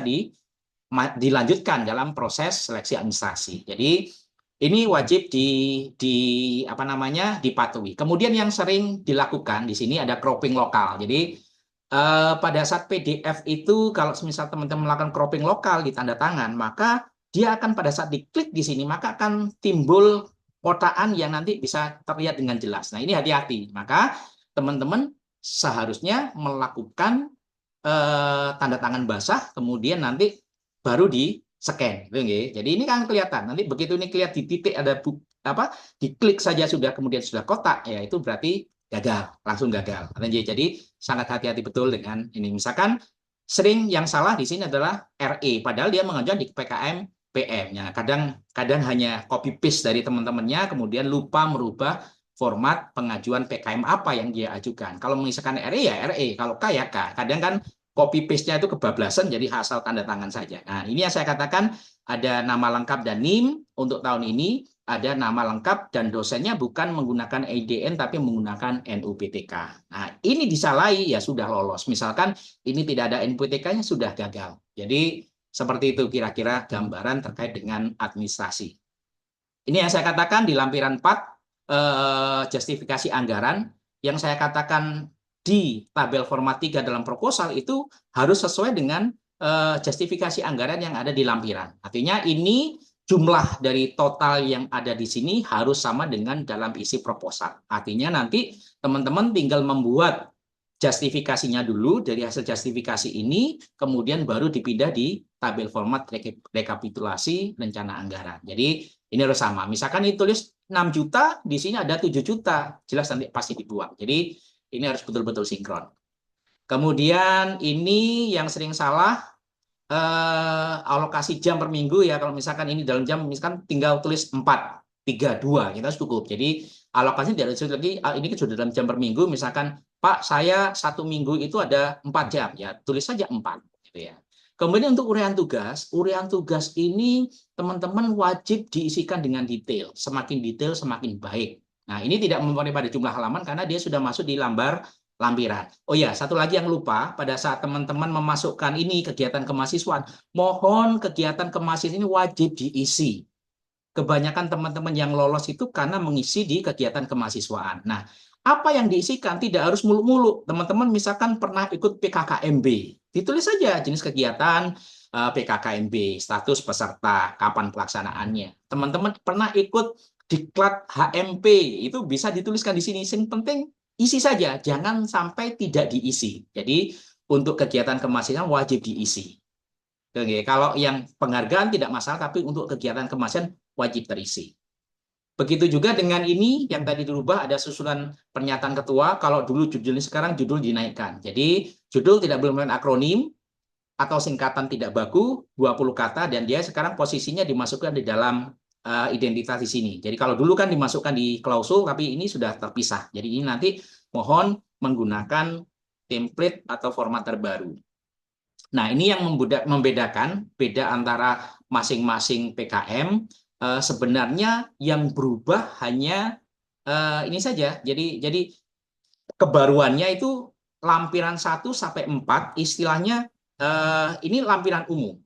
dilanjutkan dalam proses seleksi administrasi. Jadi ini wajib dipatuhi. Kemudian yang sering dilakukan di sini ada cropping lokal. Jadi pada saat PDF itu kalau misal teman-teman melakukan cropping lokal di tanda tangan, maka dia akan pada saat diklik di sini maka akan timbul kotaan yang nanti bisa terlihat dengan jelas. Nah, ini hati-hati. Maka teman-teman seharusnya melakukan tanda tangan basah, kemudian nanti baru di scan. Jadi ini kan kelihatan. Nanti begitu ini kelihatan di titik ada diklik saja sudah kemudian sudah kotak, ya itu berarti gagal, langsung gagal. Jadi sangat hati-hati betul dengan ini. Misalkan sering yang salah di sini adalah RE, padahal dia mengajukan di PKM PM-nya. Kadang hanya copy paste dari teman-temannya, kemudian lupa merubah format pengajuan PKM apa yang dia ajukan. Kalau misalkan RE ya RE, kalau K ya K. Kadang kan copy paste-nya itu kebablasan, jadi asal tanda tangan saja. Nah, ini yang saya katakan ada nama lengkap dan NIM untuk tahun ini, ada nama lengkap dan dosennya bukan menggunakan IDN tapi menggunakan NUPTK. Nah, ini disalahi ya sudah lolos. Misalkan ini tidak ada NUPTK-nya sudah gagal. Jadi seperti itu kira-kira gambaran terkait dengan administrasi. Ini yang saya katakan di lampiran 4 justifikasi anggaran yang saya katakan di tabel format 3 dalam proposal itu harus sesuai dengan justifikasi anggaran yang ada di lampiran. Artinya ini jumlah dari total yang ada di sini harus sama dengan dalam isi proposal. Artinya nanti teman-teman tinggal membuat justifikasinya dulu dari hasil justifikasi ini, kemudian baru dipindah di tabel format rekapitulasi rencana anggaran. Jadi ini harus sama. Misalkan ini tulis 6 juta, di sini ada 7 juta, jelas nanti pasti dibuang. Jadi ini harus betul-betul sinkron. Kemudian ini yang sering salah, alokasi jam per minggu ya. Kalau misalkan ini dalam jam, misalkan tinggal tulis 4, 3, 2, kita cukup. Jadi alokasinya tidak ada lagi, ini sudah dalam jam per minggu, misalkan Pak, saya 1 minggu itu ada 4 jam, ya tulis saja 4. Gitu ya. Kemudian untuk uraian tugas ini teman-teman wajib diisikan dengan detail. Semakin detail, semakin baik. Nah, ini tidak mempengaruhi pada jumlah halaman karena dia sudah masuk di lampiran. Oh ya, satu lagi yang lupa, pada saat teman-teman memasukkan ini kegiatan kemahasiswaan, mohon kegiatan kemahasiswaan ini wajib diisi. Kebanyakan teman-teman yang lolos itu karena mengisi di kegiatan kemahasiswaan. Nah, apa yang diisikan tidak harus muluk-muluk. Teman-teman misalkan pernah ikut PKKMB, ditulis saja jenis kegiatan PKKMB, status peserta, kapan pelaksanaannya. Teman-teman pernah ikut diklat HMP, itu bisa dituliskan di sini. Yang penting isi saja, jangan sampai tidak diisi. Jadi untuk kegiatan kemahasiswaan wajib diisi. Oke, kalau yang penghargaan tidak masalah, tapi untuk kegiatan kemahasiswaan wajib terisi. Begitu juga dengan ini yang tadi dirubah, ada susunan pernyataan ketua. Kalau dulu judulnya, sekarang judul dinaikkan. Jadi judul tidak boleh menggunakan akronim atau singkatan tidak baku, 20 kata, dan dia sekarang posisinya dimasukkan di dalam identitas di sini. Jadi kalau dulu kan dimasukkan di klausul, tapi ini sudah terpisah. Jadi ini nanti mohon menggunakan template atau format terbaru. Nah, ini yang membedakan beda antara masing-masing PKM. Sebenarnya yang berubah hanya ini saja. Jadi kebaruannya itu lampiran 1 sampai 4 istilahnya ini lampiran umum.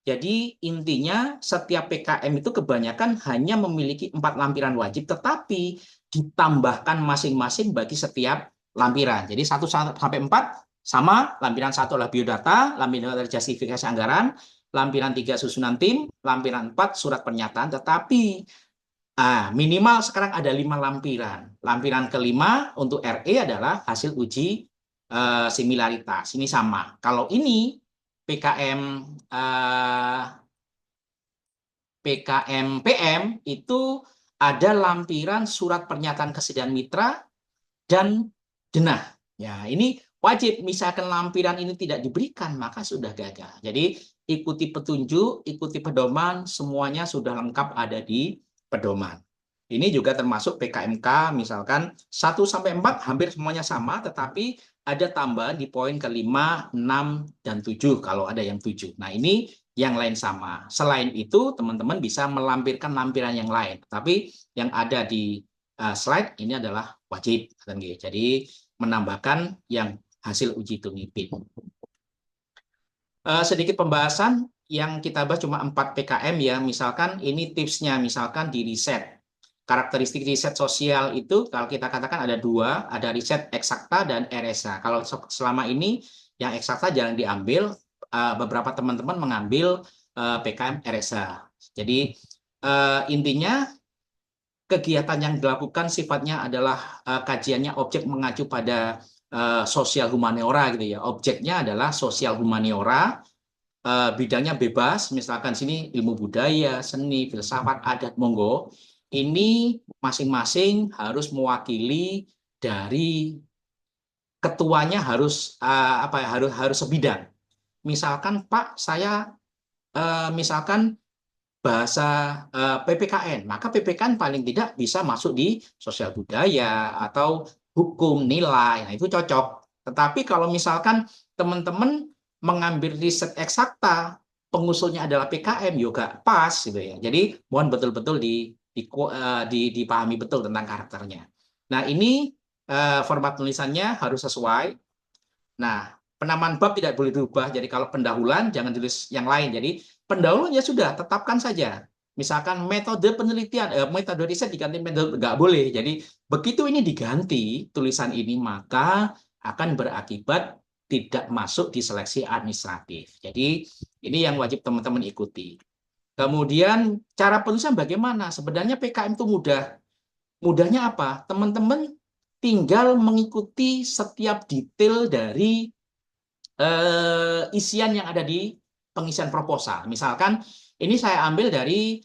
Jadi intinya setiap PKM itu kebanyakan hanya memiliki 4 lampiran wajib, tetapi ditambahkan masing-masing bagi setiap lampiran. Jadi 1 sampai 4 sama, lampiran 1 adalah biodata, lampiran 2 adalah justifikasi anggaran, lampiran 3 susunan tim, lampiran 4 surat pernyataan, tetapi minimal sekarang ada 5 lampiran. Lampiran kelima untuk RE adalah hasil uji similaritas. Ini sama. Kalau ini PKM PM itu ada lampiran surat pernyataan kesediaan mitra dan denah. Ya, ini wajib. Misalkan lampiran ini tidak diberikan, maka sudah gagal. Jadi ikuti petunjuk, ikuti pedoman, semuanya sudah lengkap ada di pedoman. Ini juga termasuk PKMK, misalkan 1 sampai 4 hampir semuanya sama, tetapi ada tambahan di poin ke-5, 6, dan 7 kalau ada yang 7. Nah, ini yang lain sama. Selain itu, teman-teman bisa melampirkan lampiran yang lain. Tapi yang ada di slide ini adalah wajib. Jadi menambahkan yang hasil uji tungipin. Sedikit pembahasan yang kita bahas cuma 4 PKM ya. Misalkan ini tipsnya, misalkan di riset. Karakteristik riset sosial itu kalau kita katakan ada 2, ada riset eksakta dan RSA. Kalau selama ini yang eksakta jangan diambil, beberapa teman-teman mengambil PKM RSA. Jadi intinya kegiatan yang dilakukan sifatnya adalah kajiannya objek mengacu pada sosial humaniora gitu ya. Objeknya adalah sosial humaniora, bidangnya bebas, misalkan sini ilmu budaya, seni, filsafat, adat, monggo. Ini masing-masing harus mewakili dari ketuanya harus harus sebidang. Misalkan Pak, saya misalkan bahasa PPKN, maka PPKN paling tidak bisa masuk di sosial budaya atau hukum nilai. Nah, itu cocok. Tetapi kalau misalkan teman-teman mengambil riset eksakta, pengusulnya adalah PKM, juga pas gitu ya. Jadi mohon betul-betul dipahami betul tentang karakternya. Nah, ini format tulisannya harus sesuai. Nah, penamaan bab tidak boleh berubah. Jadi kalau pendahuluan jangan tulis yang lain. Jadi pendahuluan ya sudah, tetapkan saja. Misalkan metode penelitian, metode riset diganti metode, nggak boleh. Jadi begitu ini diganti tulisan ini, maka akan berakibat tidak masuk di seleksi administratif. Jadi ini yang wajib teman-teman ikuti. Kemudian cara penulisan bagaimana? Sebenarnya PKM itu mudah. Mudahnya apa? Teman-teman tinggal mengikuti setiap detail dari isian yang ada di pengisian proposal. Misalkan ini saya ambil dari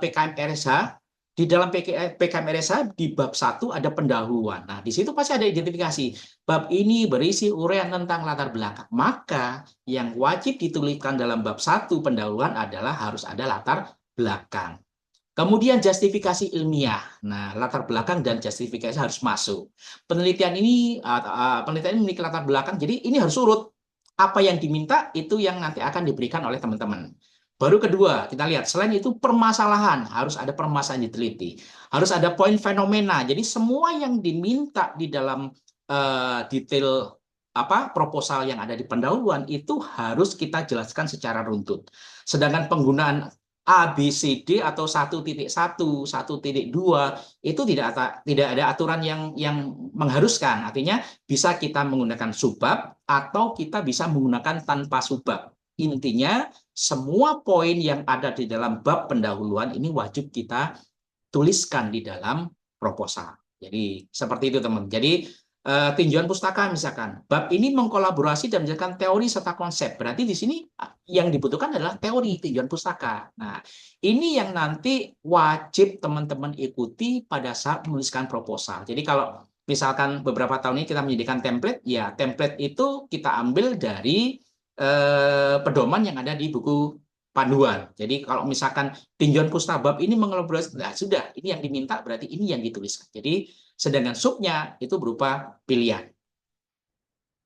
PKM RSH. Di dalam PKM RSH di bab 1 ada pendahuluan. Nah, di situ pasti ada identifikasi. Bab ini berisi uraian tentang latar belakang. Maka yang wajib dituliskan dalam bab 1 pendahuluan adalah harus ada latar belakang. Kemudian justifikasi ilmiah. Nah, latar belakang dan justifikasi harus masuk. Penelitian ini memiliki latar belakang, jadi ini harus urut. Apa yang diminta itu yang nanti akan diberikan oleh teman-teman. Baru kedua, kita lihat selain itu permasalahan, harus ada permasalahan diteliti. Harus ada poin fenomena. Jadi semua yang diminta di dalam detail proposal yang ada di pendahuluan itu harus kita jelaskan secara runtut. Sedangkan penggunaan A, B, C, D atau 1.1, 1.2 itu tidak ada aturan yang mengharuskan. Artinya bisa kita menggunakan subbab atau kita bisa menggunakan tanpa subbab. Intinya semua poin yang ada di dalam bab pendahuluan ini wajib kita tuliskan di dalam proposal. Jadi seperti itu teman. Jadi tinjauan pustaka misalkan bab ini mengkolaborasi dan menjelaskan teori serta konsep. Berarti di sini yang dibutuhkan adalah teori tinjauan pustaka. Nah, ini yang nanti wajib teman-teman ikuti pada saat menuliskan proposal. Jadi kalau misalkan beberapa tahun ini kita menyediakan template, ya template itu kita ambil dari pedoman yang ada di buku panduan. Jadi kalau misalkan tinjauan pustabab ini mengelaborasi, nah sudah, ini yang diminta berarti ini yang dituliskan. Jadi sedangkan subnya itu berupa pilihan.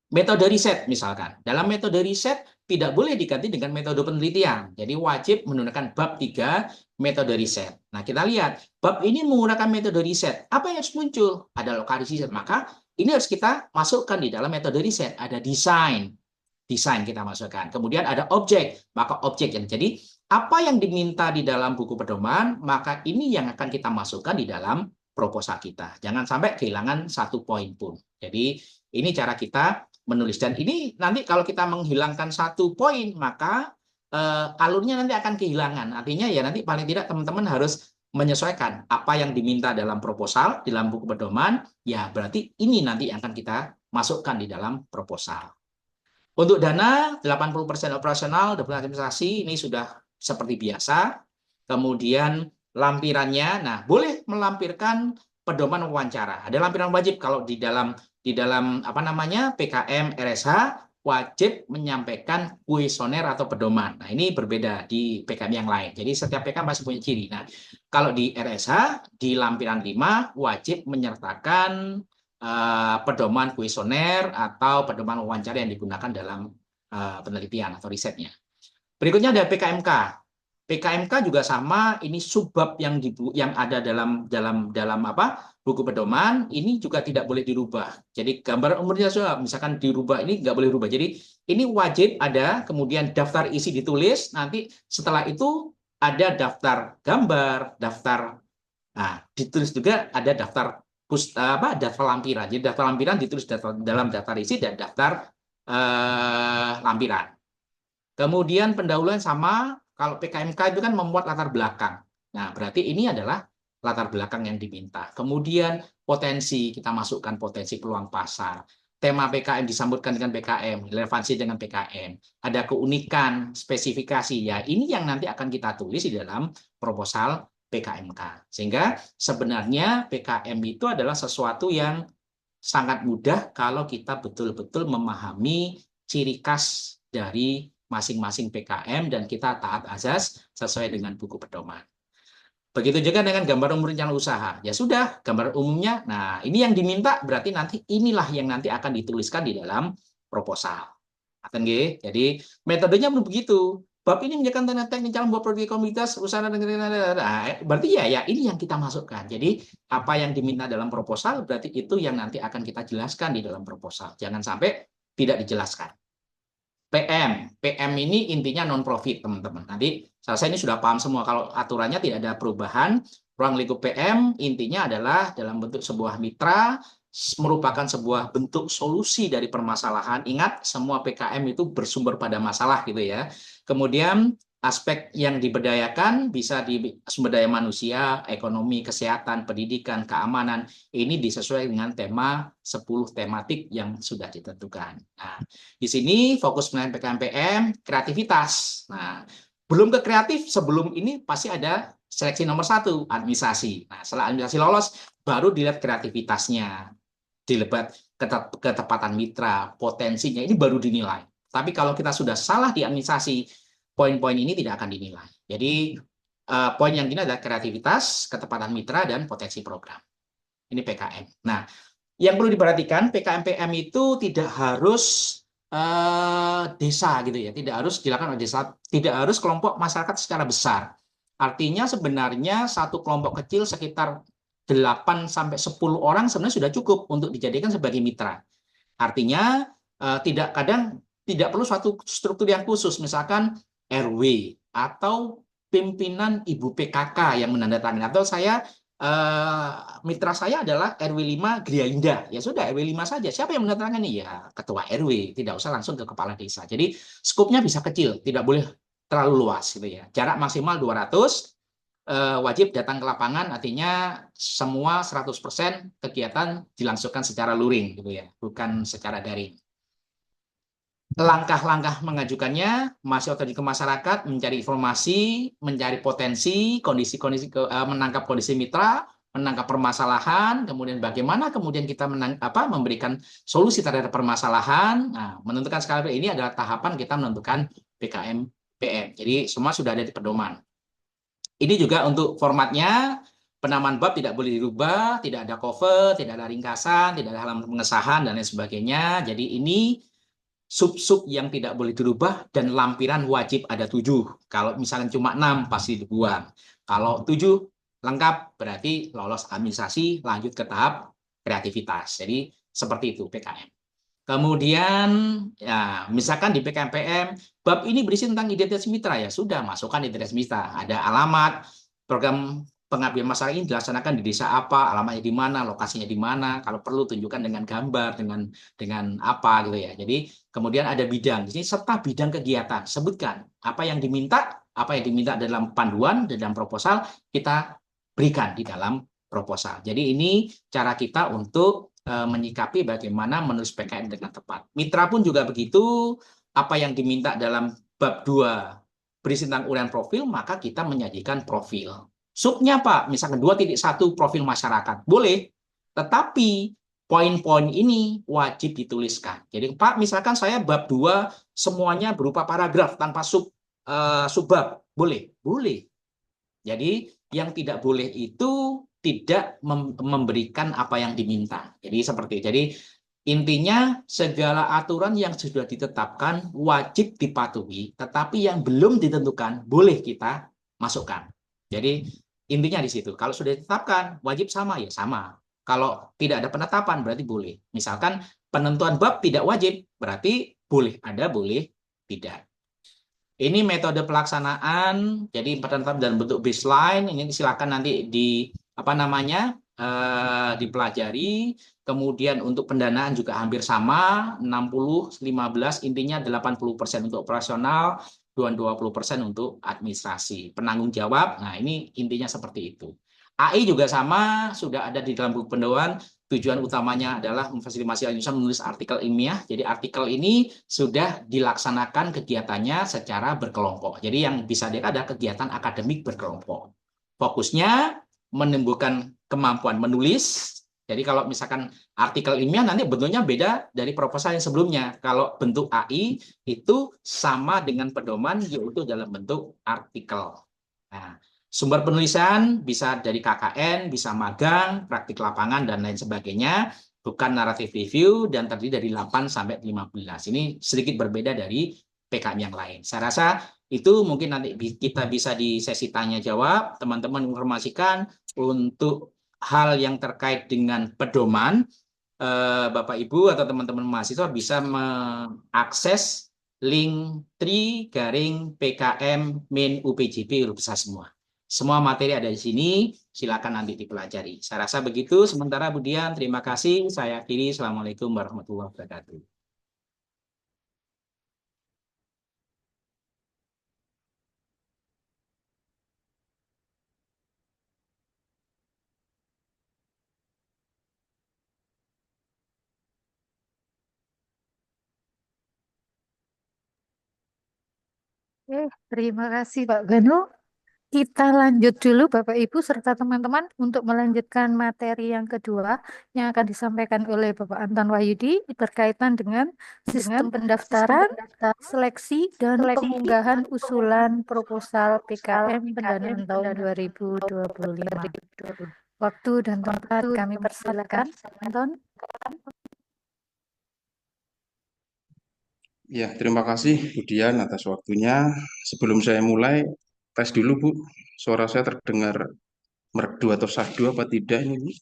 Metode riset misalkan. Dalam metode riset tidak boleh diganti dengan metode penelitian. Jadi wajib menggunakan bab 3 metode riset. Nah, kita lihat bab ini menggunakan metode riset. Apa yang harus muncul? Ada lokasi riset. Maka ini harus kita masukkan di dalam metode riset. Ada desain. Desain kita masukkan. Kemudian ada objek. Maka objek yang jadi apa yang diminta di dalam buku pedoman, maka ini yang akan kita masukkan di dalam proposal kita. Jangan sampai kehilangan satu poin pun. Jadi ini cara kita menulis, dan ini nanti kalau kita menghilangkan satu poin maka alurnya nanti akan kehilangan. Artinya ya nanti paling tidak teman-teman harus menyesuaikan apa yang diminta dalam proposal dalam buku pedoman, ya berarti ini nanti akan kita masukkan di dalam proposal. Untuk dana 80% operasional, 20% administrasi, ini sudah seperti biasa. Kemudian lampirannya, nah boleh melampirkan pedoman wawancara. Ada lampiran wajib kalau di dalam apa namanya PKM RSH wajib menyampaikan kuesioner atau pedoman. Nah, ini berbeda di PKM yang lain. Jadi setiap PKM masih punya ciri. Nah, kalau di RSH di lampiran 5 wajib menyertakan pedoman kuesioner atau pedoman wawancara yang digunakan dalam penelitian atau risetnya. Berikutnya ada PKMK. PKMK juga sama, ini subbab yang ada dalam apa buku pedoman ini juga tidak boleh dirubah. Jadi gambar umurnya misalkan dirubah ini nggak boleh dirubah. Jadi ini wajib ada, kemudian daftar isi ditulis, nanti setelah itu ada daftar gambar, daftar, nah ditulis juga ada daftar daftar lampiran. Jadi daftar lampiran ditulis dalam daftar isi dan daftar lampiran. Kemudian pendahuluan sama. Kalau PKMK itu kan membuat latar belakang. Nah, berarti ini adalah latar belakang yang diminta. Kemudian potensi, kita masukkan potensi peluang pasar. Tema PKM disambutkan dengan PKM, relevansi dengan PKM. Ada keunikan, spesifikasi. Ya, ini yang nanti akan kita tulis di dalam proposal PKMK. Sehingga sebenarnya PKM itu adalah sesuatu yang sangat mudah kalau kita betul-betul memahami ciri khas dari masing-masing PKM dan kita taat azas sesuai dengan buku pedoman. Begitu juga dengan gambar umum rencana usaha. Ya sudah, gambar umumnya. Nah, ini yang diminta berarti nanti inilah yang nanti akan dituliskan di dalam proposal. Jadi metodenya begitu. Bab ini menjelaskan tentang teknik calon buat proyek komunitas usaha dan berarti ya ini yang kita masukkan. Jadi apa yang diminta dalam proposal berarti itu yang nanti akan kita jelaskan di dalam proposal. Jangan sampai tidak dijelaskan. PM ini intinya non-profit, teman-teman. Nanti saya ini sudah paham semua. Kalau aturannya tidak ada perubahan, ruang lingkup PM intinya adalah dalam bentuk sebuah mitra, merupakan sebuah bentuk solusi dari permasalahan. Ingat, semua PKM itu bersumber pada masalah gitu ya. Kemudian aspek yang diberdayakan bisa di sumber daya manusia, ekonomi, kesehatan, pendidikan, keamanan. Ini disesuaikan dengan tema 10 tematik yang sudah ditentukan. Nah, di sini fokus penilaian PKM kreativitas. Nah, belum ke kreatif sebelum ini pasti ada seleksi nomor 1, administrasi. Nah, setelah administrasi lolos, baru dilihat kreativitasnya, dilihat ketepatan mitra, potensinya, ini baru dinilai. Tapi kalau kita sudah salah di administrasi, poin-poin ini tidak akan dinilai. Jadi poin yang ini adalah kreativitas, ketepatan mitra, dan potensi program. Ini PKM. Nah, yang perlu diperhatikan PKM PM itu tidak harus desa gitu ya, tidak harus dilakukan oleh desa, tidak harus kelompok masyarakat secara besar. Artinya sebenarnya satu kelompok kecil sekitar 8 sampai 10 orang sebenarnya sudah cukup untuk dijadikan sebagai mitra. Artinya kadang tidak perlu suatu struktur yang khusus, misalkan RW atau pimpinan ibu PKK yang menandatangani, atau saya mitra saya adalah RW 5 Gria Indah. Ya sudah, RW 5 saja. Siapa yang menandatangani? Ya ketua RW, tidak usah langsung ke kepala desa. Jadi skopnya bisa kecil, tidak boleh terlalu luas gitu ya. Jarak maksimal 200, wajib datang ke lapangan, artinya semua 100% kegiatan dilangsungkan secara luring gitu ya, bukan secara daring. Langkah-langkah mengajukannya, masih otomatis ke masyarakat, mencari informasi, mencari potensi, kondisi-kondisi, menangkap kondisi mitra, menangkap permasalahan, kemudian bagaimana kemudian kita memberikan solusi terhadap permasalahan. Nah, menentukan skala ini adalah tahapan kita menentukan PKM PKMPM. Jadi semua sudah ada di pedoman. Ini juga untuk formatnya, penamaan bab tidak boleh dirubah, tidak ada cover, tidak ada ringkasan, tidak ada halaman pengesahan, dan lain sebagainya. Jadi ini sub-sub yang tidak boleh dirubah, dan lampiran wajib ada 7. Kalau misalkan cuma 6, pasti dibuang. Kalau 7 lengkap, berarti lolos administrasi, lanjut ke tahap kreativitas. Jadi seperti itu PKM. Kemudian, ya, misalkan di PKMPM, bab ini berisi tentang identitas mitra, ya sudah, masukkan identitas mitra. Ada alamat, program pengabdian masyarakat ini dilaksanakan di desa apa, alamatnya di mana, lokasinya di mana, kalau perlu tunjukkan dengan gambar, dengan apa gitu ya. Jadi kemudian ada bidang, di sini serta bidang kegiatan, sebutkan apa yang diminta dalam panduan, dalam proposal, kita berikan di dalam proposal. Jadi ini cara kita untuk menyikapi bagaimana menulis PKM dengan tepat. Mitra pun juga begitu, apa yang diminta dalam bab 2 berisi tentang uraian profil, maka kita menyajikan profil. Subnya Pak, misalkan 2.1 profil masyarakat, boleh, tetapi poin-poin ini wajib dituliskan. Jadi Pak, misalkan saya bab 2 semuanya berupa paragraf tanpa subbab, boleh? Boleh. Jadi yang tidak boleh itu tidak memberikan apa yang diminta. Jadi seperti itu. Jadi intinya segala aturan yang sudah ditetapkan wajib dipatuhi, tetapi yang belum ditentukan boleh kita masukkan. Jadi intinya di situ. Kalau sudah ditetapkan wajib sama, ya sama. Kalau tidak ada penetapan berarti boleh. Misalkan penentuan bab tidak wajib, berarti boleh ada, boleh tidak. Ini metode pelaksanaan, jadi penetapan dalam bentuk baseline. Ini silakan nanti dipelajari. Kemudian untuk pendanaan juga hampir sama, 60-15, intinya 80% untuk operasional, 20% untuk administrasi. Penanggung jawab, nah ini intinya seperti itu. AI juga sama, sudah ada di dalam buku panduan. Tujuan utamanya adalah memfasilitasi Indonesia menulis artikel ilmiah. Jadi artikel ini sudah dilaksanakan kegiatannya secara berkelompok. Jadi yang bisa dilihat ada kegiatan akademik berkelompok. Fokusnya menumbuhkan kemampuan menulis. Jadi kalau misalkan artikel ilmiah nanti bentuknya beda dari proposal yang sebelumnya. Kalau bentuk AI itu sama dengan pedoman, yaitu dalam bentuk artikel. Nah, sumber penulisan bisa dari KKN, bisa magang, praktik lapangan, dan lain sebagainya. Bukan naratif review, dan terdiri dari 8 sampai 15. Ini sedikit berbeda dari PKM yang lain. Saya rasa itu mungkin nanti kita bisa di sesi tanya jawab. Teman-teman informasikan untuk hal yang terkait dengan pedoman, Bapak Ibu atau teman-teman mahasiswa bisa mengakses link /PKM min UPJP huruf besar semua. Semua materi ada di sini, silakan nanti dipelajari. Saya rasa begitu. Sementara Budian, terima kasih. Saya akhiri. Assalamualaikum warahmatullahi wabarakatuh. Terima kasih Pak Ganu. Kita lanjut dulu Bapak Ibu serta teman-teman untuk melanjutkan materi yang kedua yang akan disampaikan oleh Bapak Anton Wahyudi berkaitan dengan sistem pendaftaran, seleksi, dan pengunggahan usulan proposal PKM pendanaan tahun 2025. Waktu dan tempat kami persilakan, Anton. Ya, terima kasih Budian atas waktunya. Sebelum saya mulai, tes dulu Bu, suara saya terdengar merdu atau syahdu apa tidak ini Bu?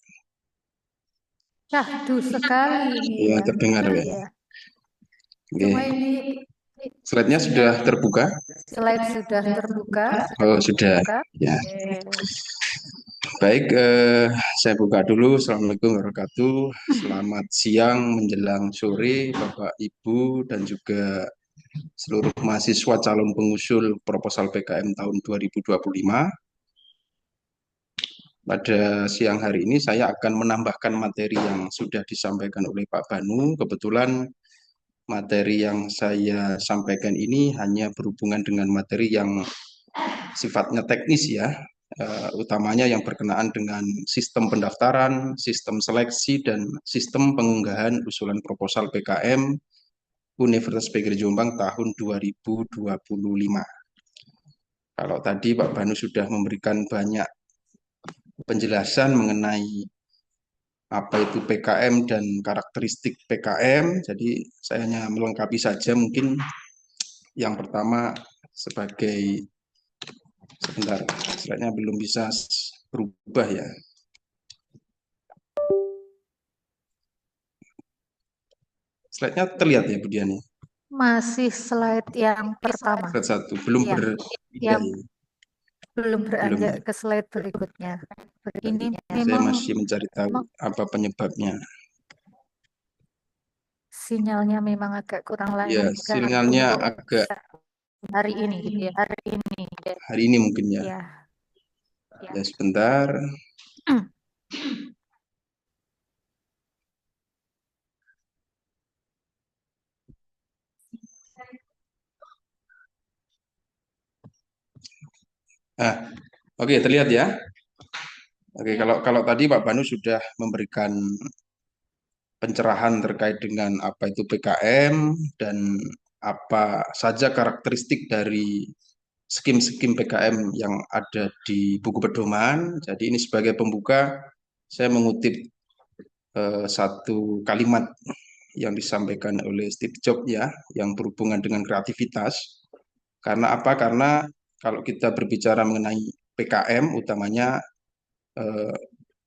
Syahdu sekali ini. Ya, terdengar ya. Ya. Oke. Cuma ini Slide-nya sudah terbuka? slide sudah terbuka. Oh, sudah. Ya. Baik, saya buka dulu. Assalamualaikum warahmatullahi wabarakatuh. Selamat siang menjelang sore Bapak Ibu dan juga seluruh mahasiswa calon pengusul proposal PKM tahun 2025. Pada siang hari ini saya akan menambahkan materi yang sudah disampaikan oleh Pak Banu. Kebetulan materi yang saya sampaikan ini hanya berhubungan dengan materi yang sifatnya teknis ya, utamanya yang berkenaan dengan sistem pendaftaran, sistem seleksi, dan sistem pengunggahan usulan proposal PKM Universitas PGRI Jombang tahun 2025. Kalau tadi Pak Banu sudah memberikan banyak penjelasan mengenai apa itu PKM dan karakteristik PKM, jadi saya hanya melengkapi saja mungkin yang pertama sebagai sebentar, slide-nya belum bisa berubah ya. Slide-nya terlihat ya Bu Diani? Masih slide yang pertama. Slide 1, belum Ya, berpindah yang ya? belum Belum beranjak ya? ke slide berikutnya. Ini Saya memang masih mencari tahu apa penyebabnya. sinyalnya memang agak kurang Ya, lancar sinyalnya untuk agak hari ini gitu ya. hari ini mungkin ya. Ya. Ya, sebentar. Oke, terlihat ya. Oke, kalau tadi Pak Banu sudah memberikan pencerahan terkait dengan apa itu PKM dan apa saja karakteristik dari skim-skim PKM yang ada di buku pedoman. Jadi ini sebagai pembuka, saya mengutip satu kalimat yang disampaikan oleh Steve Jobs ya, yang berhubungan dengan kreativitas. Karena apa? Karena kalau kita berbicara mengenai PKM, utamanya eh,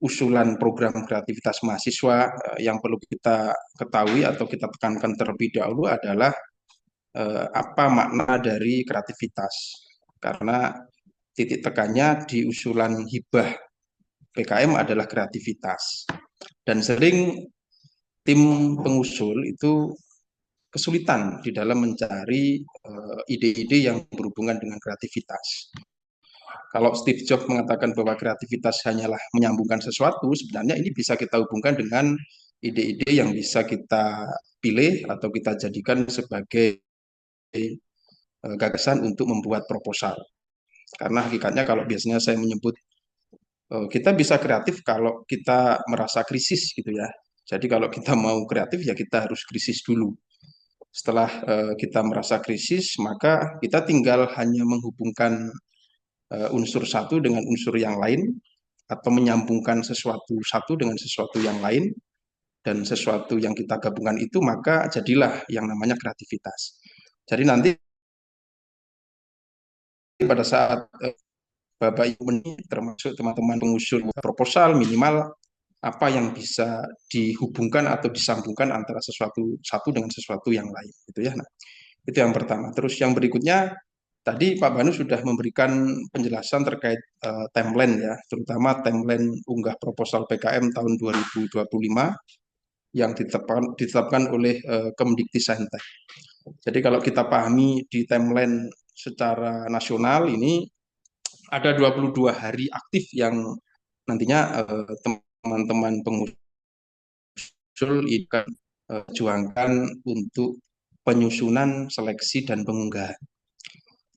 usulan program kreativitas mahasiswa, yang perlu kita ketahui atau kita tekankan terlebih dahulu adalah apa makna dari kreativitas. Karena titik tekannya di usulan hibah PKM adalah kreativitas. Dan sering tim pengusul itu kesulitan di dalam mencari ide-ide yang berhubungan dengan kreativitas. Kalau Steve Jobs mengatakan bahwa kreativitas hanyalah menyambungkan sesuatu, sebenarnya ini bisa kita hubungkan dengan ide-ide yang bisa kita pilih atau kita jadikan sebagai gagasan untuk membuat proposal. Karena hakikatnya kalau biasanya saya menyebut kita bisa kreatif kalau kita merasa krisis gitu ya. Jadi kalau kita mau kreatif ya kita harus krisis dulu. Setelah kita merasa krisis, maka kita tinggal hanya menghubungkan unsur satu dengan unsur yang lain atau menyambungkan sesuatu satu dengan sesuatu yang lain dan sesuatu yang kita gabungkan itu maka jadilah yang namanya kreativitas. Jadi nanti pada saat Bapak Ibu termasuk teman-teman pengusul proposal minimal apa yang bisa dihubungkan atau disambungkan antara sesuatu satu dengan sesuatu yang lain gitu ya. Nah, itu yang pertama. Terus yang berikutnya tadi Pak Banu sudah memberikan penjelasan terkait timeline ya, terutama timeline unggah proposal PKM tahun 2025 yang ditetapkan oleh Kemdikbudristek. Jadi kalau kita pahami di timeline secara nasional ini ada 22 hari aktif yang nantinya teman-teman pengusul akan juangkan untuk penyusunan, seleksi, dan pengunggahan.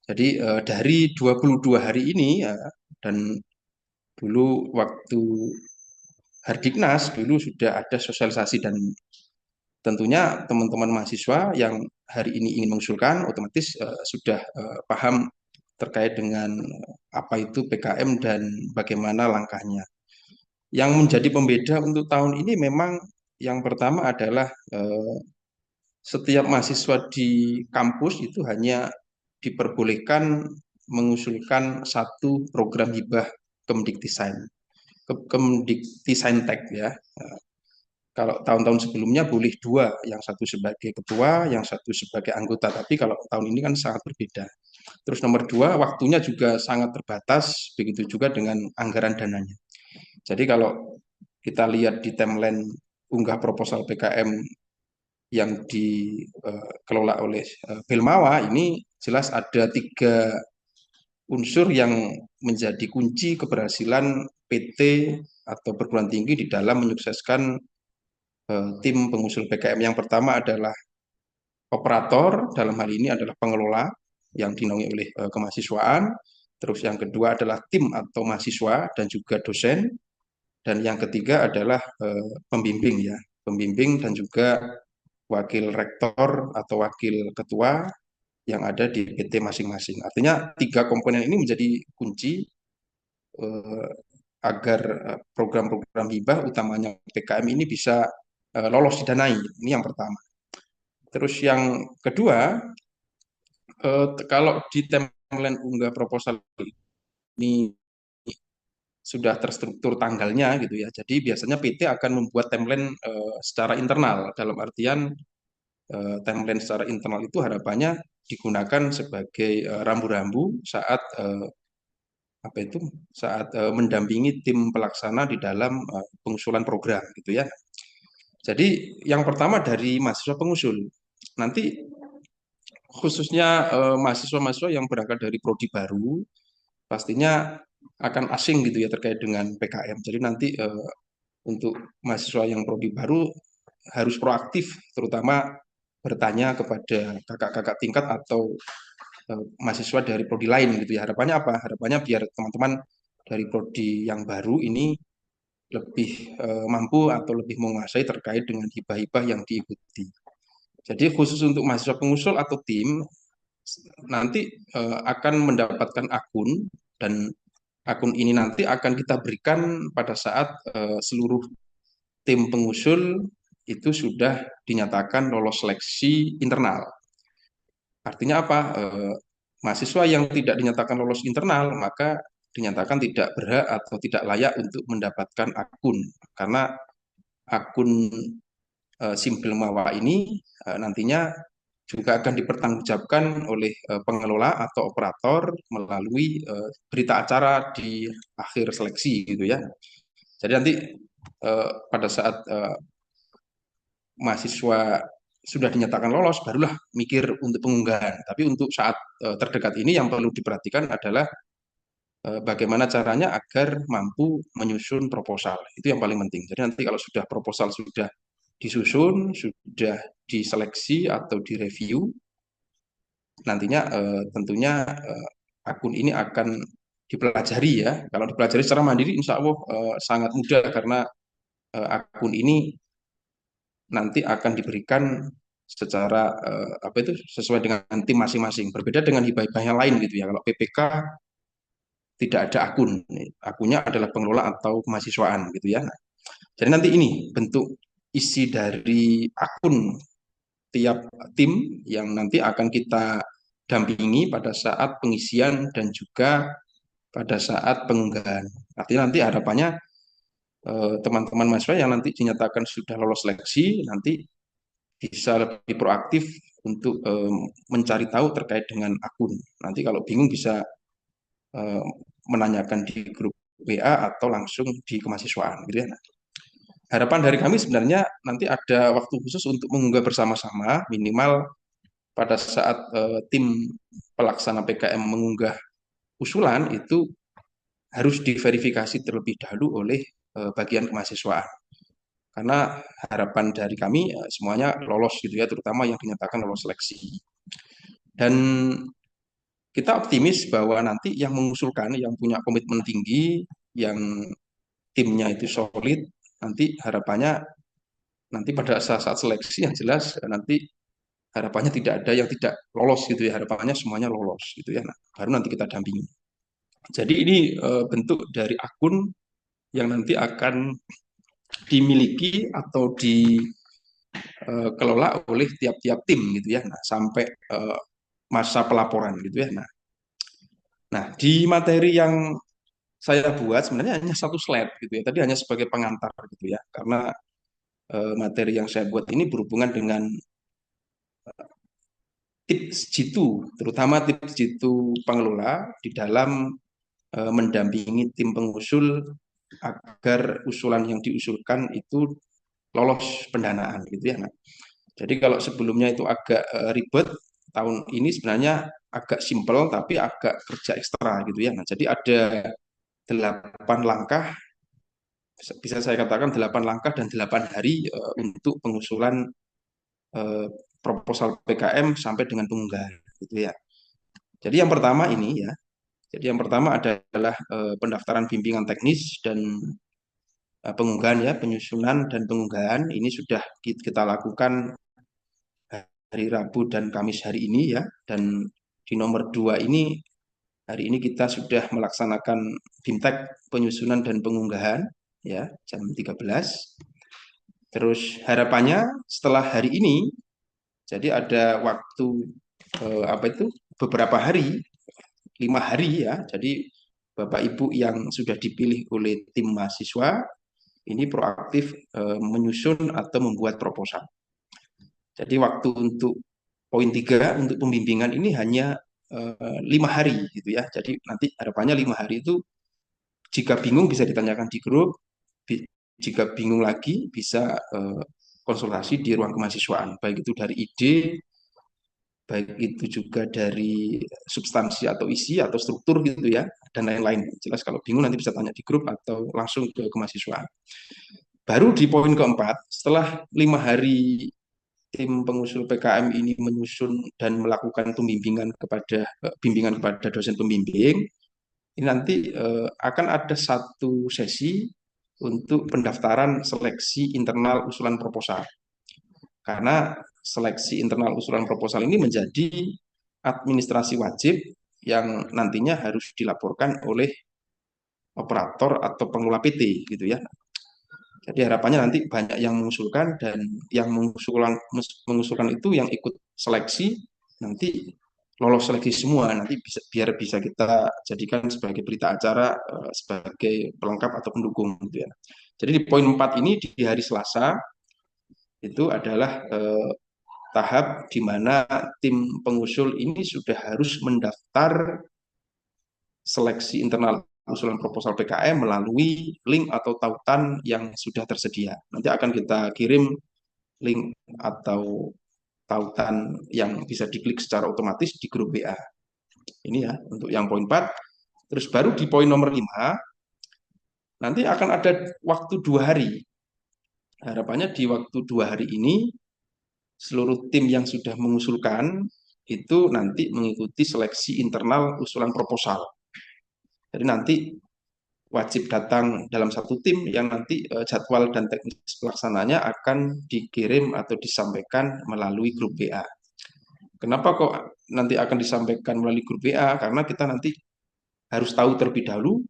Jadi dari 22 hari ini ya, dan dulu waktu Hardiknas dulu sudah ada sosialisasi dan tentunya teman-teman mahasiswa yang hari ini ingin mengusulkan otomatis sudah paham terkait dengan apa itu PKM dan bagaimana langkahnya. Yang menjadi pembeda untuk tahun ini memang yang pertama adalah setiap mahasiswa di kampus itu hanya diperbolehkan mengusulkan satu program hibah Kemdikbudristek ya. Kalau tahun-tahun sebelumnya boleh dua, yang satu sebagai ketua, yang satu sebagai anggota. Tapi kalau tahun ini kan sangat berbeda. Terus nomor dua, waktunya juga sangat terbatas, begitu juga dengan anggaran dananya. Jadi kalau kita lihat di timeline unggah proposal PKM yang dikelola oleh Belmawa, ini jelas ada tiga unsur yang menjadi kunci keberhasilan PT atau perguruan tinggi di dalam menyukseskan tim pengusul PKM. Yang pertama adalah operator, dalam hal ini adalah pengelola yang dinaungi oleh kemahasiswaan. Terus yang kedua adalah tim atau mahasiswa dan juga dosen. Dan yang ketiga adalah pembimbing ya, pembimbing dan juga wakil rektor atau wakil ketua yang ada di PT masing-masing. Artinya tiga komponen ini menjadi kunci eh, agar program-program hibah utamanya PKM ini bisa lolos didanai. Ini yang pertama. Terus yang kedua, kalau di timeline unggah proposal ini sudah terstruktur tanggalnya gitu ya. Jadi biasanya PT akan membuat timeline secara internal. Dalam artian timeline secara internal itu harapannya digunakan sebagai rambu-rambu saat apa itu mendampingi tim pelaksana di dalam pengusulan program gitu ya. Jadi yang pertama dari mahasiswa pengusul. Nanti khususnya mahasiswa-mahasiswa yang berangkat dari prodi baru pastinya akan asing gitu ya terkait dengan PKM. Jadi nanti untuk mahasiswa yang prodi baru harus proaktif, terutama bertanya kepada kakak-kakak tingkat atau mahasiswa dari prodi lain gitu ya. Harapannya apa? Harapannya biar teman-teman dari prodi yang baru ini lebih mampu atau lebih menguasai terkait dengan hibah-hibah yang diikuti. Jadi khusus untuk mahasiswa pengusul atau tim nanti akan mendapatkan akun dan akun ini nanti akan kita berikan pada saat seluruh tim pengusul itu sudah dinyatakan lolos seleksi internal. Artinya apa? Mahasiswa yang tidak dinyatakan lolos internal maka dinyatakan tidak berhak atau tidak layak untuk mendapatkan akun karena akun Simpel Mawa ini nantinya juga akan dipertanggungjawabkan oleh pengelola atau operator melalui berita acara di akhir seleksi gitu ya. Jadi nanti pada saat mahasiswa sudah dinyatakan lolos, barulah mikir untuk pengunggahan. Tapi untuk saat terdekat ini yang perlu diperhatikan adalah bagaimana caranya agar mampu menyusun proposal. Itu yang paling penting. Jadi nanti kalau sudah proposal sudah disusun, sudah diseleksi atau direview, nantinya tentunya akun ini akan dipelajari ya. Kalau dipelajari secara mandiri, insya Allah sangat mudah karena akun ini nanti akan diberikan secara apa itu sesuai dengan tim masing-masing. Berbeda dengan hibah-hibah yang lain gitu ya. Kalau PPK tidak ada akun, akunnya adalah pengelola atau kemahasiswaan gitu ya. Nah, jadi nanti ini bentuk isi dari akun tiap tim yang nanti akan kita dampingi pada saat pengisian dan juga pada saat pengunggahan. Artinya nanti harapannya teman-teman mahasiswa yang nanti dinyatakan sudah lolos seleksi nanti bisa lebih proaktif untuk mencari tahu terkait dengan akun. Nanti kalau bingung bisa menanyakan di grup WA atau langsung di kemahasiswaan gitu ya. Nah, harapan dari kami sebenarnya nanti ada waktu khusus untuk mengunggah bersama-sama minimal pada saat tim pelaksana PKM mengunggah usulan itu harus diverifikasi terlebih dahulu oleh bagian kemahasiswaan. Karena harapan dari kami semuanya lolos gitu ya, terutama yang dinyatakan lolos seleksi. Dan kita optimis bahwa nanti yang mengusulkan, yang punya komitmen tinggi, yang timnya itu solid, nanti harapannya nanti pada saat seleksi yang jelas nanti harapannya tidak ada yang tidak lolos gitu ya, harapannya semuanya lolos gitu ya. Nah, baru nanti kita dampingi. Jadi ini bentuk dari akun yang nanti akan dimiliki atau dikelola oleh tiap-tiap tim gitu ya. Nah, sampai masa pelaporan gitu ya. Nah, di materi yang saya buat sebenarnya hanya satu slide gitu ya. Tadi hanya sebagai pengantar gitu ya. Karena materi yang saya buat ini berhubungan dengan tips jitu, terutama tips jitu pengelola di dalam mendampingi tim pengusul agar usulan yang diusulkan itu lolos pendanaan gitu ya. Nah, jadi kalau sebelumnya itu agak ribet, tahun ini sebenarnya agak simpel tapi agak kerja ekstra gitu ya. Nah, jadi ada 8 langkah, bisa saya katakan 8 langkah dan 8 hari untuk pengusulan eh, proposal PKM sampai dengan pengunggahan gitu ya. Jadi yang pertama ini ya, jadi yang pertama adalah pendaftaran bimbingan teknis dan pengunggahan ya, penyusunan dan pengunggahan ini sudah kita lakukan hari Rabu dan Kamis hari ini ya. Dan di nomor 2 ini hari ini kita sudah melaksanakan BIMTEK penyusunan dan pengunggahan ya jam 13. Terus harapannya setelah hari ini jadi ada waktu beberapa hari, 5 hari ya. Jadi Bapak Ibu yang sudah dipilih oleh tim mahasiswa ini proaktif menyusun atau membuat proposal. Jadi waktu untuk poin 3 untuk pembimbingan ini hanya 5 hari gitu ya. Jadi nanti harapannya 5 hari itu jika bingung bisa ditanyakan di grup, jika bingung lagi bisa konsultasi di ruang kemahasiswaan, baik itu dari ide, baik itu juga dari substansi atau isi atau struktur gitu ya, dan lain-lain. Jelas kalau bingung nanti bisa tanya di grup atau langsung ke kemahasiswaan. Baru di poin keempat, setelah 5 hari tim pengusul PKM ini menyusun dan melakukan bimbingan kepada dosen pembimbing, ini nanti akan ada satu sesi untuk pendaftaran seleksi internal usulan proposal. Karena seleksi internal usulan proposal ini menjadi administrasi wajib yang nantinya harus dilaporkan oleh operator atau pengelola PT gitu ya. Jadi harapannya nanti banyak yang mengusulkan dan yang mengusulkan itu yang ikut seleksi nanti lolos seleksi semua, nanti biar bisa kita jadikan sebagai berita acara sebagai pelengkap atau pendukung gitu ya. Jadi di poin 4 ini di hari Selasa itu adalah tahap di mana tim pengusul ini sudah harus mendaftar seleksi internal usulan proposal PKM melalui link atau tautan yang sudah tersedia. Nanti akan kita kirim link atau tautan yang bisa diklik secara otomatis di grup WA. Ini ya untuk yang poin 4. Terus baru di poin nomor 5, nanti akan ada waktu 2 hari. Harapannya di waktu 2 hari ini seluruh tim yang sudah mengusulkan itu nanti mengikuti seleksi internal usulan proposal. Jadi nanti wajib datang dalam satu tim yang nanti jadwal dan teknis pelaksananya akan dikirim atau disampaikan melalui grup WA. Kenapa kok nanti akan disampaikan melalui grup WA? Karena kita nanti harus tahu terlebih dahulu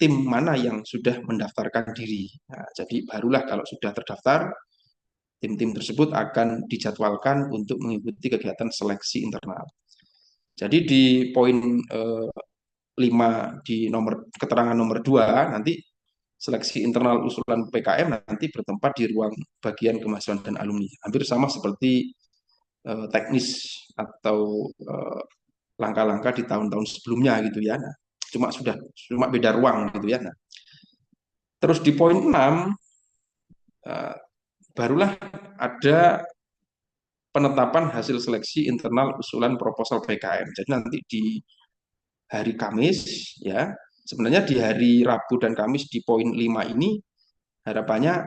tim mana yang sudah mendaftarkan diri. Nah, jadi barulah kalau sudah terdaftar, tim-tim tersebut akan dijadwalkan untuk mengikuti kegiatan seleksi internal. Jadi di poin 5 di keterangan nomor 2 nanti seleksi internal usulan PKM nanti bertempat di ruang bagian kemahasiswaan dan alumni. Hampir sama seperti teknis atau langkah-langkah di tahun-tahun sebelumnya gitu ya. Nah, cuma beda ruang gitu ya. Nah, terus di poin 6 barulah ada penetapan hasil seleksi internal usulan proposal PKM. Jadi nanti di hari Kamis ya. Sebenarnya di hari Rabu dan Kamis di poin 5 ini harapannya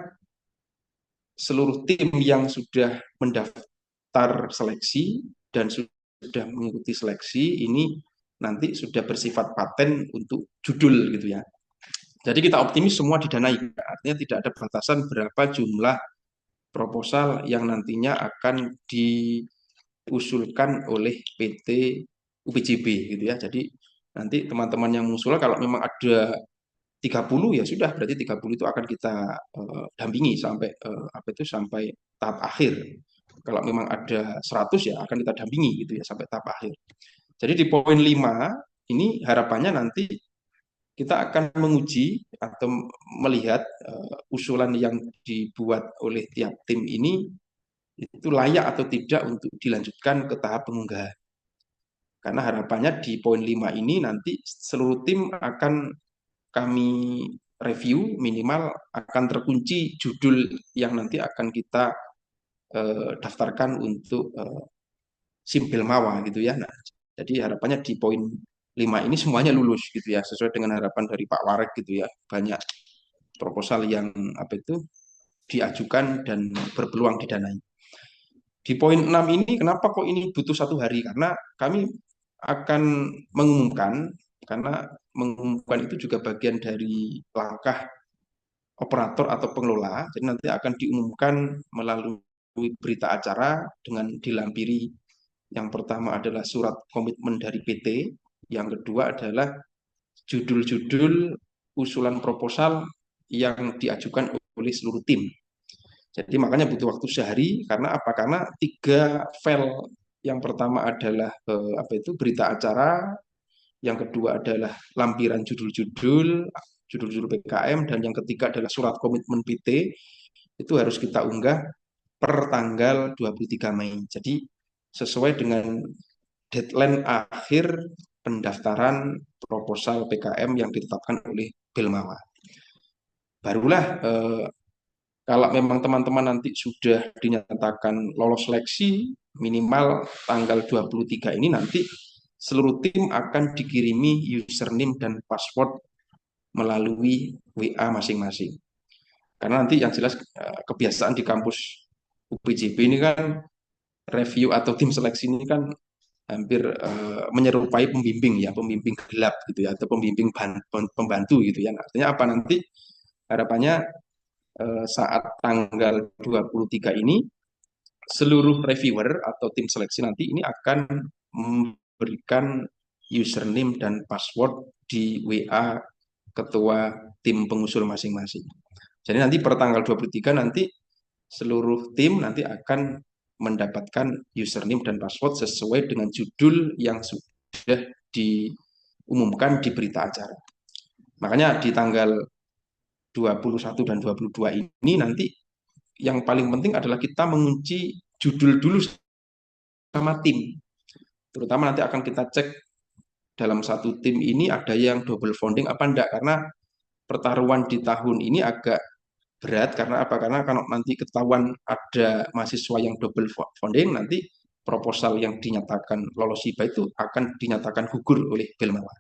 seluruh tim yang sudah mendaftar seleksi dan sudah mengikuti seleksi ini nanti sudah bersifat paten untuk judul gitu ya. Jadi kita optimis semua didanai, artinya tidak ada batasan berapa jumlah proposal yang nantinya akan diusulkan oleh PT UPJB gitu ya. Jadi nanti teman-teman yang mengusul kalau memang ada 30 ya sudah berarti 30 itu akan kita dampingi sampai sampai tahap akhir. Kalau memang ada 100 ya akan kita dampingi gitu ya sampai tahap akhir. Jadi di poin 5 ini harapannya nanti kita akan menguji atau melihat usulan yang dibuat oleh tiap tim ini itu layak atau tidak untuk dilanjutkan ke tahap pengunggahan. Karena harapannya di poin 5 ini nanti seluruh tim akan kami review, minimal akan terkunci judul yang nanti akan kita daftarkan untuk Simpel Mawa gitu ya. Nah, jadi harapannya di poin 5 ini semuanya lulus gitu ya, sesuai dengan harapan dari Pak Warek gitu ya. Banyak proposal yang diajukan dan berpeluang didanai. Di poin 6 ini kenapa kok ini butuh 1 hari? Karena kami akan mengumumkan, karena mengumumkan itu juga bagian dari langkah operator atau pengelola, jadi nanti akan diumumkan melalui berita acara dengan dilampiri yang pertama adalah surat komitmen dari PT, yang kedua adalah judul-judul usulan proposal yang diajukan oleh seluruh tim. Jadi makanya butuh waktu sehari karena apa? Karena 3 file. Yang pertama adalah berita acara, yang kedua adalah lampiran judul-judul PKM, dan yang ketiga adalah surat komitmen PT. Itu harus kita unggah per tanggal 23 Mei. Jadi sesuai dengan deadline akhir pendaftaran proposal PKM yang ditetapkan oleh Belmawa. Barulah kalau memang teman-teman nanti sudah dinyatakan lolos seleksi, minimal tanggal 23 ini nanti seluruh tim akan dikirimi username dan password melalui WA masing-masing. Karena nanti yang jelas kebiasaan di kampus UPJB ini kan review atau tim seleksi ini kan hampir menyerupai pembimbing ya, pembimbing gelap gitu ya, atau pembimbing pembantu gitu ya. Artinya apa nanti harapannya saat tanggal 23 ini seluruh reviewer atau tim seleksi nanti ini akan memberikan username dan password di WA ketua tim pengusul masing-masing. Jadi nanti per tanggal 23 nanti seluruh tim nanti akan mendapatkan username dan password sesuai dengan judul yang sudah diumumkan di berita acara. Makanya di tanggal 21 dan 22 ini nanti yang paling penting adalah kita mengunci judul dulu sama tim. Terutama nanti akan kita cek dalam satu tim ini ada yang double founding apa enggak, karena pertaruhan di tahun ini agak berat. Karena apa? Karena kalau nanti ketahuan ada mahasiswa yang double founding, nanti proposal yang dinyatakan lolos hibah itu akan dinyatakan gugur oleh Belmawa.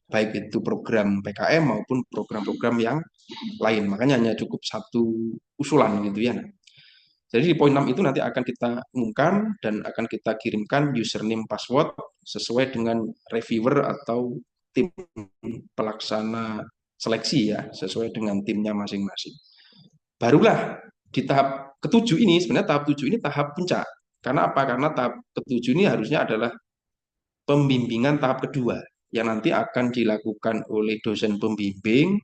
Baik itu program PKM maupun program-program yang lain. Makanya hanya cukup satu usulan gitu ya. Jadi di poin 6 itu nanti akan kita umumkan dan akan kita kirimkan username password sesuai dengan reviewer atau tim pelaksana seleksi ya, sesuai dengan timnya masing-masing. Barulah di tahap ketujuh ini, sebenarnya tahap 7 ini tahap puncak. Karena apa? Karena tahap ketujuh ini harusnya adalah pembimbingan tahap kedua yang nanti akan dilakukan oleh dosen pembimbing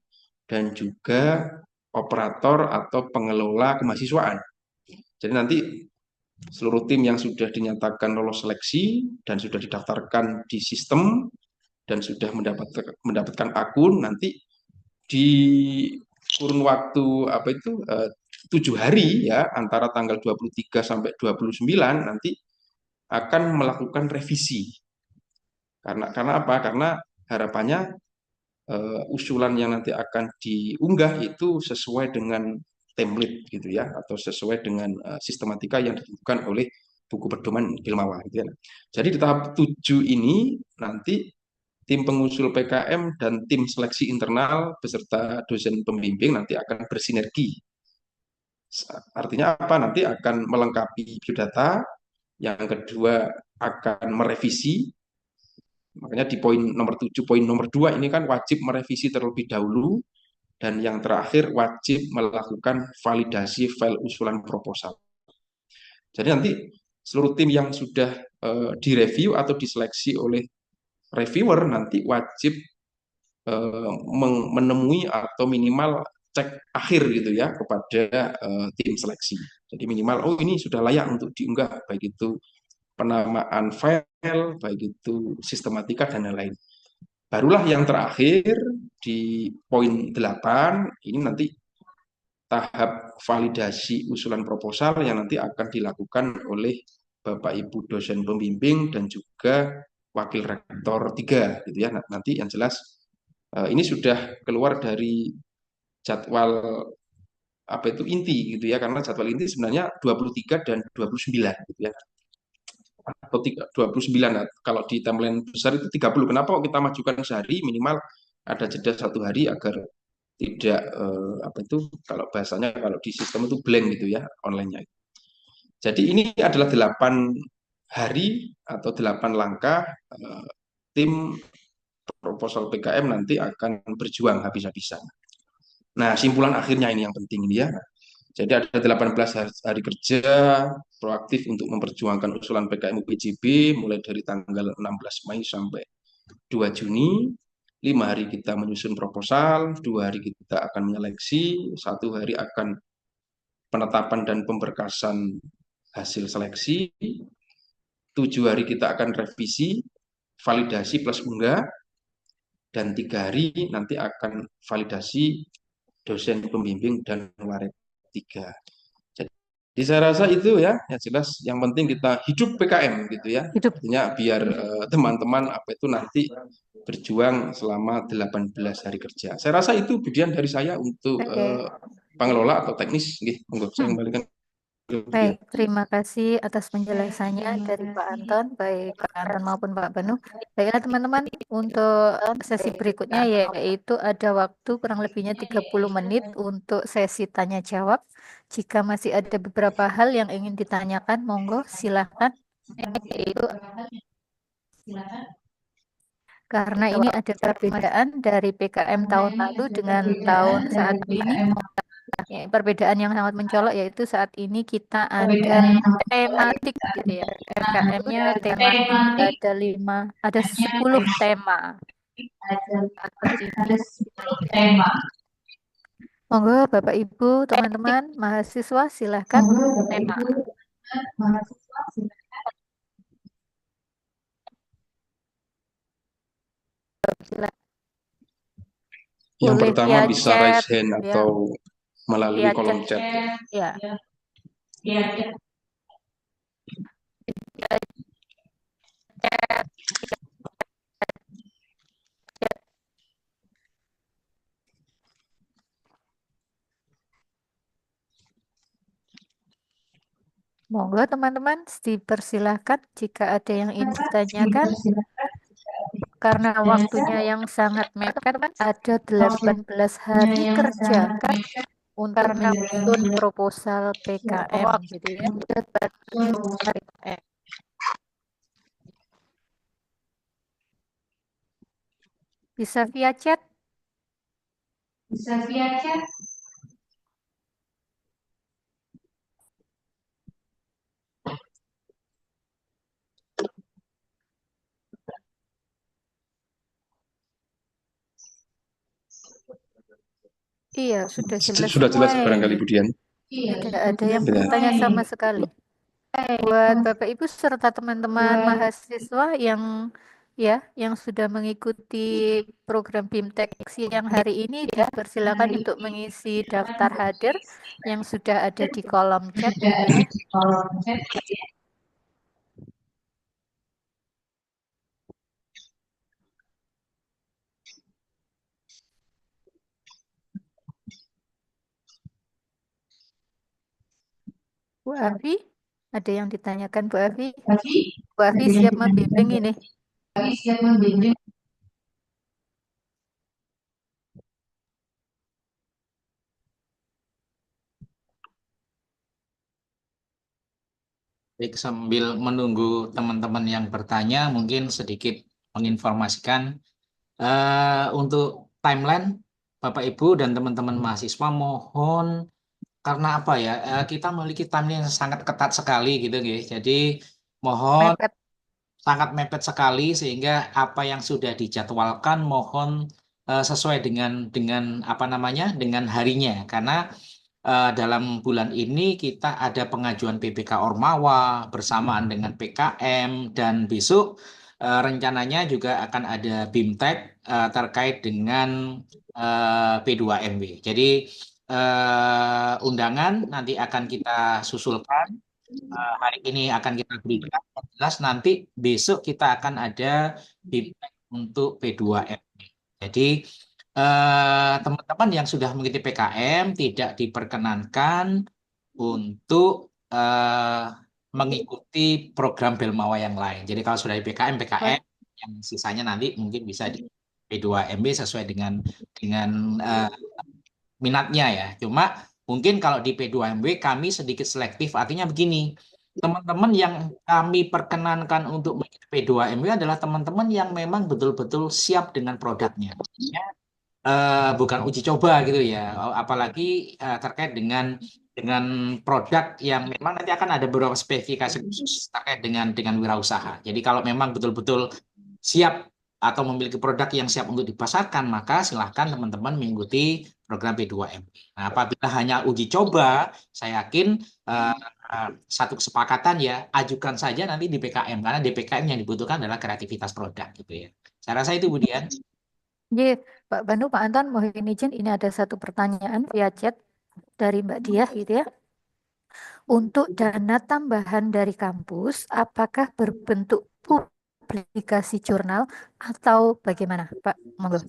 dan juga operator atau pengelola kemahasiswaan. Jadi nanti seluruh tim yang sudah dinyatakan lolos seleksi dan sudah didaftarkan di sistem dan sudah mendapatkan akun, nanti di kurun waktu 7 hari ya, antara tanggal 23 sampai 29 nanti akan melakukan revisi. Karena apa? Karena harapannya usulan yang nanti akan diunggah itu sesuai dengan template gitu ya, atau sesuai dengan sistematika yang ditentukan oleh buku pedoman Belmawa gitu ya. Jadi di tahap 7 ini nanti tim pengusul PKM dan tim seleksi internal beserta dosen pembimbing nanti akan bersinergi. Artinya apa? Nanti akan melengkapi biodata, yang kedua akan merevisi. Makanya di poin nomor 7, poin nomor 2 ini kan wajib merevisi terlebih dahulu, dan yang terakhir wajib melakukan validasi file usulan proposal. Jadi nanti seluruh tim yang sudah direview atau diseleksi oleh reviewer nanti wajib menemui atau minimal cek akhir gitu ya kepada tim seleksi. Jadi minimal, oh ini sudah layak untuk diunggah, baik itu penamaan file, baik itu sistematika dan lain-lain. Barulah yang terakhir di poin 8 ini nanti tahap validasi usulan proposal yang nanti akan dilakukan oleh Bapak Ibu dosen pembimbing dan juga wakil rektor 3 gitu ya. Nanti yang jelas ini sudah keluar dari jadwal inti gitu ya, karena jadwal inti sebenarnya 23 dan 29 gitu ya. Atau 29, kalau di timeline besar itu 30. Kenapa kok kita majukan sehari, minimal ada jeda 1 hari agar tidak kalau bahasanya kalau di sistem itu blank gitu ya online-nya. Jadi ini adalah 8 hari atau 8 langkah tim proposal PKM nanti akan berjuang habis-habisan. Nah, simpulan akhirnya ini yang penting ini ya. Jadi ada 18 hari kerja proaktif untuk memperjuangkan usulan PKM UPJB mulai dari tanggal 16 Mei sampai 2 Juni. 5 hari kita menyusun proposal, 2 hari kita akan menyeleksi, 1 hari akan penetapan dan pemberkasan hasil seleksi, 7 hari kita akan revisi, validasi plus unggah, dan 3 hari nanti akan validasi dosen pembimbing dan waret 3. Jadi saya rasa itu ya, yang jelas yang penting kita hidup PKM gitu ya. Hidup. Artinya biar teman-teman apa itu nanti berjuang selama 18 hari kerja. Saya rasa itu Budian dari saya untuk Oke. pengelola atau teknis. Monggo saya kembalikan ke Budian. Baik, terima kasih atas penjelasannya dari Pak Anton, baik Pak Anton maupun Pak Banu. Baiklah teman-teman, untuk sesi berikutnya yaitu ada waktu kurang lebihnya 30 menit untuk sesi tanya jawab. Jika masih ada beberapa hal yang ingin ditanyakan, monggo silahkan. Yaitu karena ini ada perbedaan dari PKM tahun lalu dengan tahun saat ini. Ya, perbedaan yang sangat mencolok yaitu saat ini kita ada tematik gitu ya. PKM-nya tematik ada 10 tema. Monggo Bapak Ibu, teman-teman, mahasiswa silahkan tema. Yang Boleh pertama via bisa chat, raise hand ya, atau melalui via kolom chat. chat. Ya. Monggo teman-teman, dipersilahkan jika ada yang ingin ditanyakan. Karena waktunya yang sangat mepet, ada 18 hari kerja kan untuk menyusun proposal PKM gitu ya. Bisa via chat. Iya, sudah jelas Sudah jelas semua barangkali ini. Budian. Tidak ada yang Ya. bertanya sama sekali. Buat Bapak Ibu serta teman-teman mahasiswa yang sudah mengikuti program BIMTEK siang hari ini, dipersilakan untuk mengisi daftar hadir yang sudah ada di kolom chat gitu ya. Bu Afi, ada yang ditanyakan Bu Afi? Bu Afi siap membimbing ini. Baik, sambil menunggu teman-teman yang bertanya, mungkin sedikit menginformasikan untuk timeline Bapak Ibu dan teman-teman mahasiswa, mohon karena apa ya, kita memiliki timeline yang sangat ketat sekali gitu, guys. Jadi mohon Mepet. sangat mepet sekali sehingga apa yang sudah dijadwalkan mohon sesuai dengan apa namanya dengan harinya, karena dalam bulan ini kita ada pengajuan PBK Ormawa bersamaan dengan PKM, dan besok rencananya juga akan ada BIMTEK terkait dengan P2MW. Jadi undangan nanti akan kita susulkan. Hari ini akan kita berikan. Jelas nanti besok kita akan ada BIMTEK untuk P2MW. Jadi teman-teman yang sudah mengikuti PKM tidak diperkenankan untuk mengikuti program Belmawa yang lain. Jadi kalau sudah di PKM, PKM, yang sisanya nanti mungkin bisa di P2MB sesuai dengan minatnya ya. Cuma mungkin kalau di P2MB kami sedikit selektif, artinya begini. Teman-teman yang kami perkenankan untuk mengikuti P2MB adalah teman-teman yang memang betul-betul siap dengan produknya. Ya, bukan uji coba gitu ya. Apalagi terkait dengan produk yang memang nanti akan ada beberapa spesifikasi khusus terkait dengan wirausaha. Jadi kalau memang betul-betul siap atau memiliki produk yang siap untuk dipasarkan, maka silahkan teman-teman mengikuti program P2M. Nah, apabila hanya uji coba, saya yakin eh, satu kesepakatan ya, ajukan saja nanti di PKM, karena di PKM yang dibutuhkan adalah kreativitas produk gitu ya. Saya rasa itu, Bu Dian. Ye, Pak Banu, Pak Anton, mohon izin ini ada satu pertanyaan via chat dari Mbak Diah gitu ya. Untuk dana tambahan dari kampus, apakah berbentuk publikasi jurnal atau bagaimana, Pak? Monggo.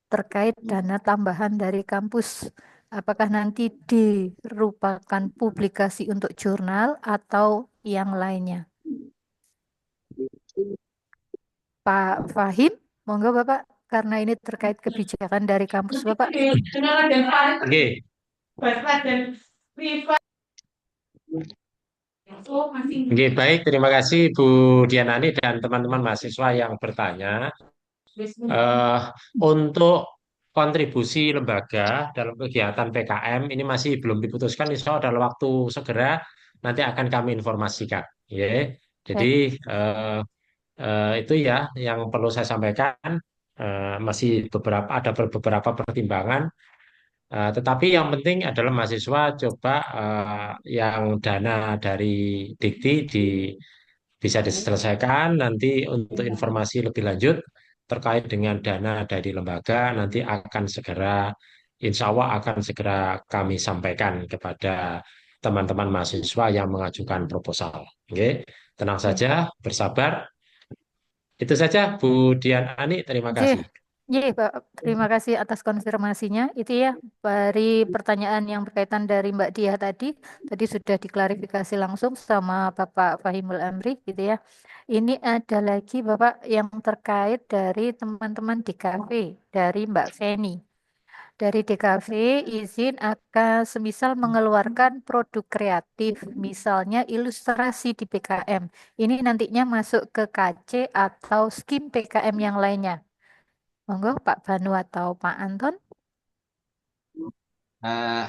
Terkait dana tambahan dari kampus, apakah nanti dirupakan publikasi untuk jurnal atau yang lainnya? Pak Fahim, monggo Bapak, karena ini terkait kebijakan dari kampus Bapak. Oke, oke, baik. Terima kasih Bu Dianani dan teman-teman mahasiswa yang bertanya. Eh, untuk kontribusi lembaga dalam kegiatan PKM ini masih belum diputuskan. Insya Allah dalam waktu segera nanti akan kami informasikan. Ya, jadi Baik. eh, itu ya yang perlu saya sampaikan. Masih ada beberapa pertimbangan. Tetapi yang penting adalah mahasiswa coba yang dana dari Dikti bisa diselesaikan nanti untuk informasi lebih lanjut terkait dengan dana dari lembaga nanti akan segera insya Allah akan segera kami sampaikan kepada teman-teman mahasiswa yang mengajukan proposal. Oke, tenang Oke. saja, bersabar. Itu saja Bu Dian Ani, terima Oke. kasih. Ye, Pak, terima kasih atas konfirmasinya. Itu ya, dari pertanyaan yang berkaitan dari Mbak Dia tadi, tadi sudah diklarifikasi langsung sama Bapak Fahimul Amri, gitu ya. Ini ada lagi Bapak yang terkait dari teman-teman di kafe, dari Mbak Feni. Dari DKV izin akan semisal mengeluarkan produk kreatif, misalnya ilustrasi di PKM. Ini nantinya masuk ke KC atau skim PKM yang lainnya. Monggo Pak Banu atau Pak Anton.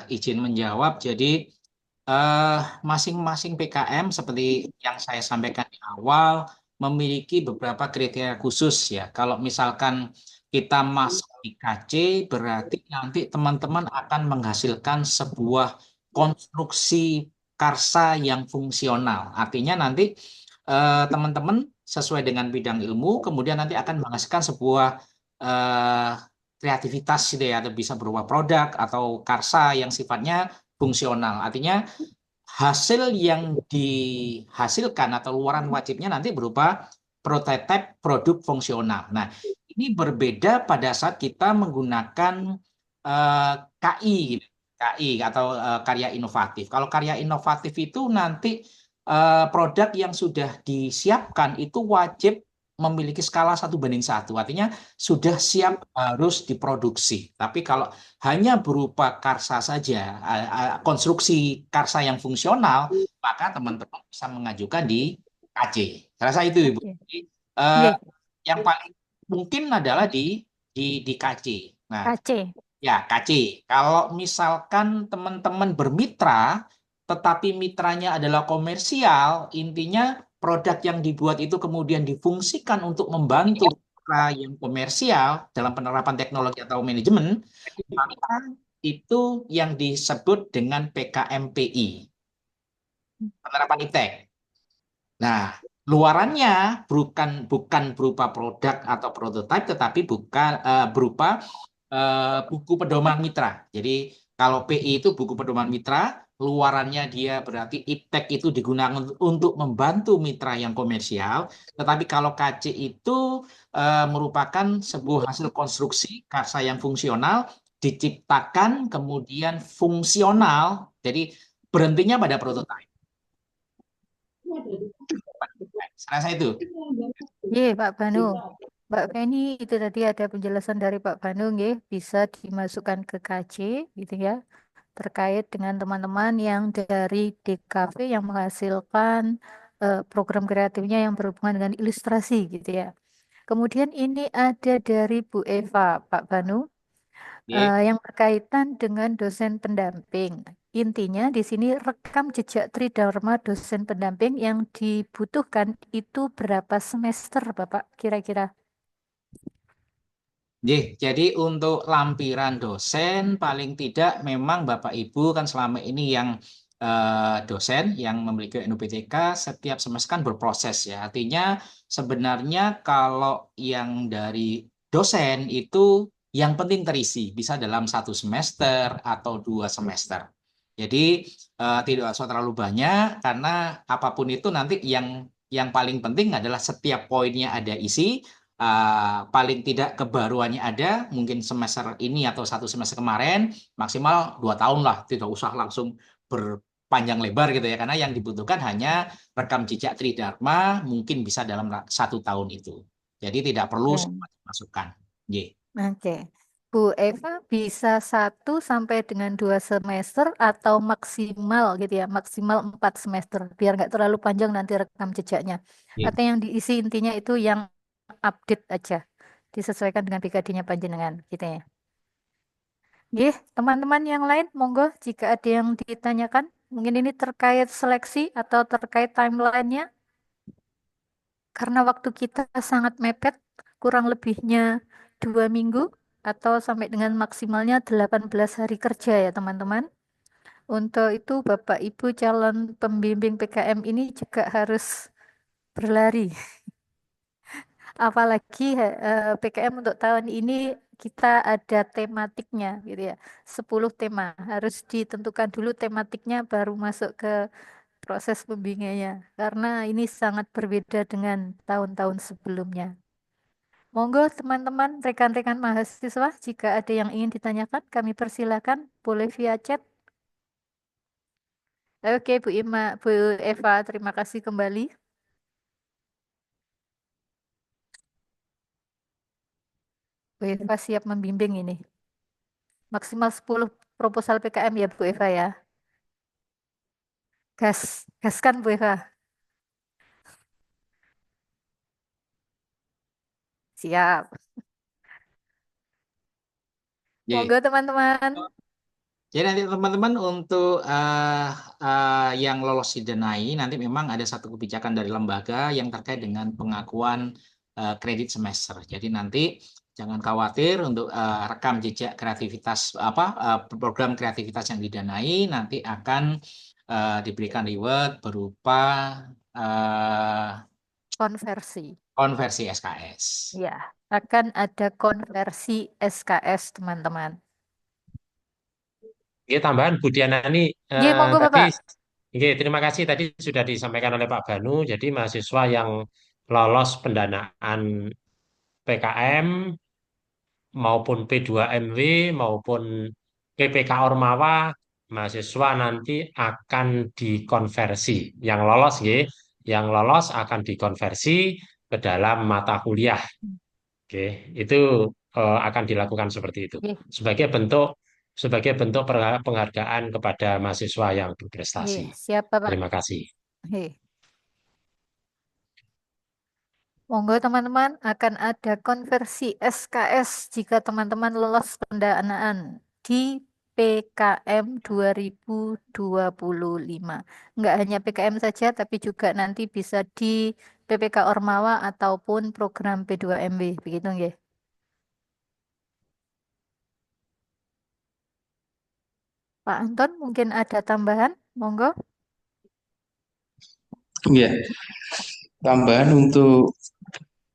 Izin menjawab. Jadi eh, masing-masing PKM seperti yang saya sampaikan di awal memiliki beberapa kriteria khusus ya. Kalau misalkan kita masuk di KC berarti nanti teman-teman akan menghasilkan sebuah konstruksi karsa yang fungsional. Artinya nanti teman-teman sesuai dengan bidang ilmu kemudian nanti akan menghasilkan sebuah eh, kreativitas gitu ya, atau bisa berupa produk atau karsa yang sifatnya fungsional. Artinya hasil yang dihasilkan atau luaran wajibnya nanti berupa prototipe produk fungsional. Nah, ini berbeda pada saat kita menggunakan KI, gitu. KI atau karya inovatif. Kalau karya inovatif itu nanti produk yang sudah disiapkan itu wajib memiliki skala 1:1. Artinya sudah siap harus diproduksi. Tapi kalau hanya berupa karsa saja, konstruksi karsa yang fungsional, maka teman-teman bisa mengajukan di KC. Saya rasa itu, Ibu. Oke. Jadi, eh, Ye, yang paling mungkin adalah di KC. Nah, KC. ya KC. Kalau misalkan teman-teman bermitra, tetapi mitranya adalah komersial, intinya produk yang dibuat itu kemudian difungsikan untuk membantu mitra yang komersial dalam penerapan teknologi atau manajemen, maka itu yang disebut dengan PKMPI, penerapan iptek. Nah, luarannya bukan berupa produk atau prototipe, tetapi bukan berupa buku pedoman mitra. Jadi kalau PI itu buku pedoman mitra, luarannya dia berarti iptek itu digunakan untuk membantu mitra yang komersial. Tetapi kalau KC itu merupakan sebuah hasil konstruksi karsa yang fungsional, diciptakan kemudian fungsional. Jadi berhentinya pada prototipe. Saya rasa itu. Ye, Pak Banu. Mbak Feni, itu tadi ada penjelasan dari Pak Banu, ya, bisa dimasukkan ke KC, gitu ya, terkait dengan teman-teman yang dari DKV yang menghasilkan program kreatifnya yang berhubungan dengan ilustrasi, gitu ya. Kemudian ini ada dari Bu Eva, Pak Banu. Ye. Yang berkaitan dengan dosen pendamping. Intinya di sini rekam jejak Tridharma dosen pendamping yang dibutuhkan itu berapa semester, Bapak, kira-kira? Jadi untuk lampiran dosen paling tidak memang Bapak Ibu kan selama ini yang dosen yang memiliki NUPTK setiap semester kan berproses ya. Artinya sebenarnya kalau yang dari dosen itu yang penting terisi bisa dalam 1 semester atau 2 semester. Jadi tidak usah terlalu banyak karena apapun itu nanti yang paling penting adalah setiap poinnya ada isi, paling tidak kebaruannya ada, mungkin semester ini atau 1 semester kemarin, maksimal 2 tahun lah, tidak usah langsung berpanjang lebar gitu ya, karena yang dibutuhkan hanya rekam jejak Tridharma, mungkin bisa dalam 1 tahun itu. Jadi tidak perlu Oke. semua dimasukkan. Ye. Oke. Bu Eva bisa 1 sampai dengan 2 semester atau maksimal gitu ya, maksimal 4 semester, biar nggak terlalu panjang nanti rekam jejaknya. Ye. Atau yang diisi intinya itu yang update aja, disesuaikan dengan PKD-nya panjenengan gitu ya. Nggih, teman-teman yang lain, monggo jika ada yang ditanyakan, mungkin ini terkait seleksi atau terkait timeline-nya, karena waktu kita sangat mepet, kurang lebihnya 2 minggu atau sampai dengan maksimalnya 18 hari kerja ya teman-teman. Untuk itu Bapak Ibu calon pembimbing PKM ini juga harus berlari. Apalagi PKM untuk tahun ini kita ada tematiknya gitu ya. 10 tema harus ditentukan dulu tematiknya baru masuk ke proses pembimbingannya. Karena ini sangat berbeda dengan tahun-tahun sebelumnya. Monggo teman-teman, rekan-rekan mahasiswa, jika ada yang ingin ditanyakan, kami persilakan, boleh via chat. Oke, Bu Eva, terima kasih kembali. Bu Eva siap membimbing ini. Maksimal 10 proposal PKM ya Bu Eva ya. Gaskan Bu Eva. Siap. Ye. Monggo teman-teman. Jadi nanti teman-teman untuk yang lolos didanai nanti memang ada satu kebijakan dari lembaga yang terkait dengan pengakuan kredit semester. Jadi nanti jangan khawatir untuk rekam jejak kreativitas program kreativitas yang didanai nanti akan diberikan reward berupa eh, Konversi. konversi SKS. Ya, akan ada konversi SKS teman-teman. Oke, tambahan Bu Diana ini Nggih, monggo tadi, Bapak. oke, terima kasih tadi sudah disampaikan oleh Pak Banu. Jadi mahasiswa yang lolos pendanaan PKM maupun P2MW maupun PPK Ormawa, mahasiswa nanti akan dikonversi. Yang lolos, nggih, yang lolos akan dikonversi ke dalam mata kuliah. Oke, itu akan dilakukan seperti itu Nggih, sebagai bentuk penghargaan kepada mahasiswa yang nggih, berprestasi. siap Bapak. Terima kasih. Nggih. Monggo teman-teman, akan ada konversi SKS jika teman-teman lolos pendanaan di PKM 2025. Enggak hanya PKM saja, tapi juga nanti bisa di PPK Ormawa ataupun program P2MW. Begitu nggih? Pak Anton, mungkin ada tambahan? Monggo. Ya, tambahan untuk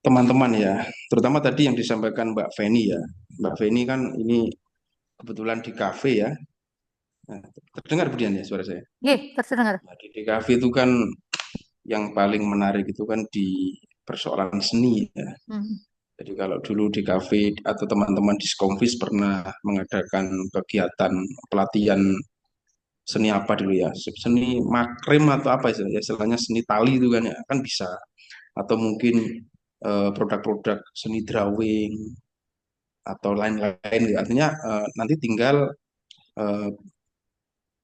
teman-teman ya, terutama tadi yang disampaikan Mbak Feni ya. Mbak Feni kan ini kebetulan di kafe ya. Nah, terdengar kemudian ya suara saya. Nggih, terdengar. Nah, di kafe itu kan yang paling menarik itu kan di persoalan seni ya. Hmm. Jadi kalau dulu di kafe atau teman-teman di Skomvis pernah mengadakan kegiatan pelatihan seni apa dulu ya, seni makrem atau apa ya, istilahnya seni tali itu kan ya, kan bisa. Atau mungkin produk-produk seni drawing atau lain-lain gitu. Artinya nanti tinggal eh,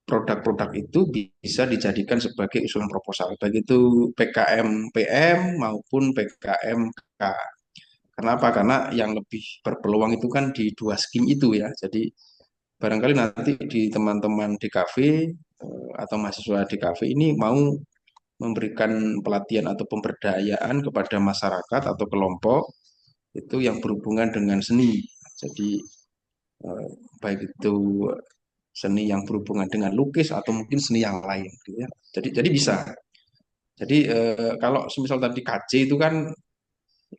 produk-produk itu bisa dijadikan sebagai usulan proposal, baik itu PKM PM maupun PKM K. Kenapa? Karena yang lebih berpeluang itu kan di dua skim itu ya. Jadi barangkali nanti di teman-teman DKV atau mahasiswa DKV ini mau memberikan pelatihan atau pemberdayaan kepada masyarakat atau kelompok itu yang berhubungan dengan seni. Jadi eh, baik itu seni yang berhubungan dengan lukis atau mungkin seni yang lain, gitu ya. Jadi bisa. Jadi kalau semisal tadi KC itu kan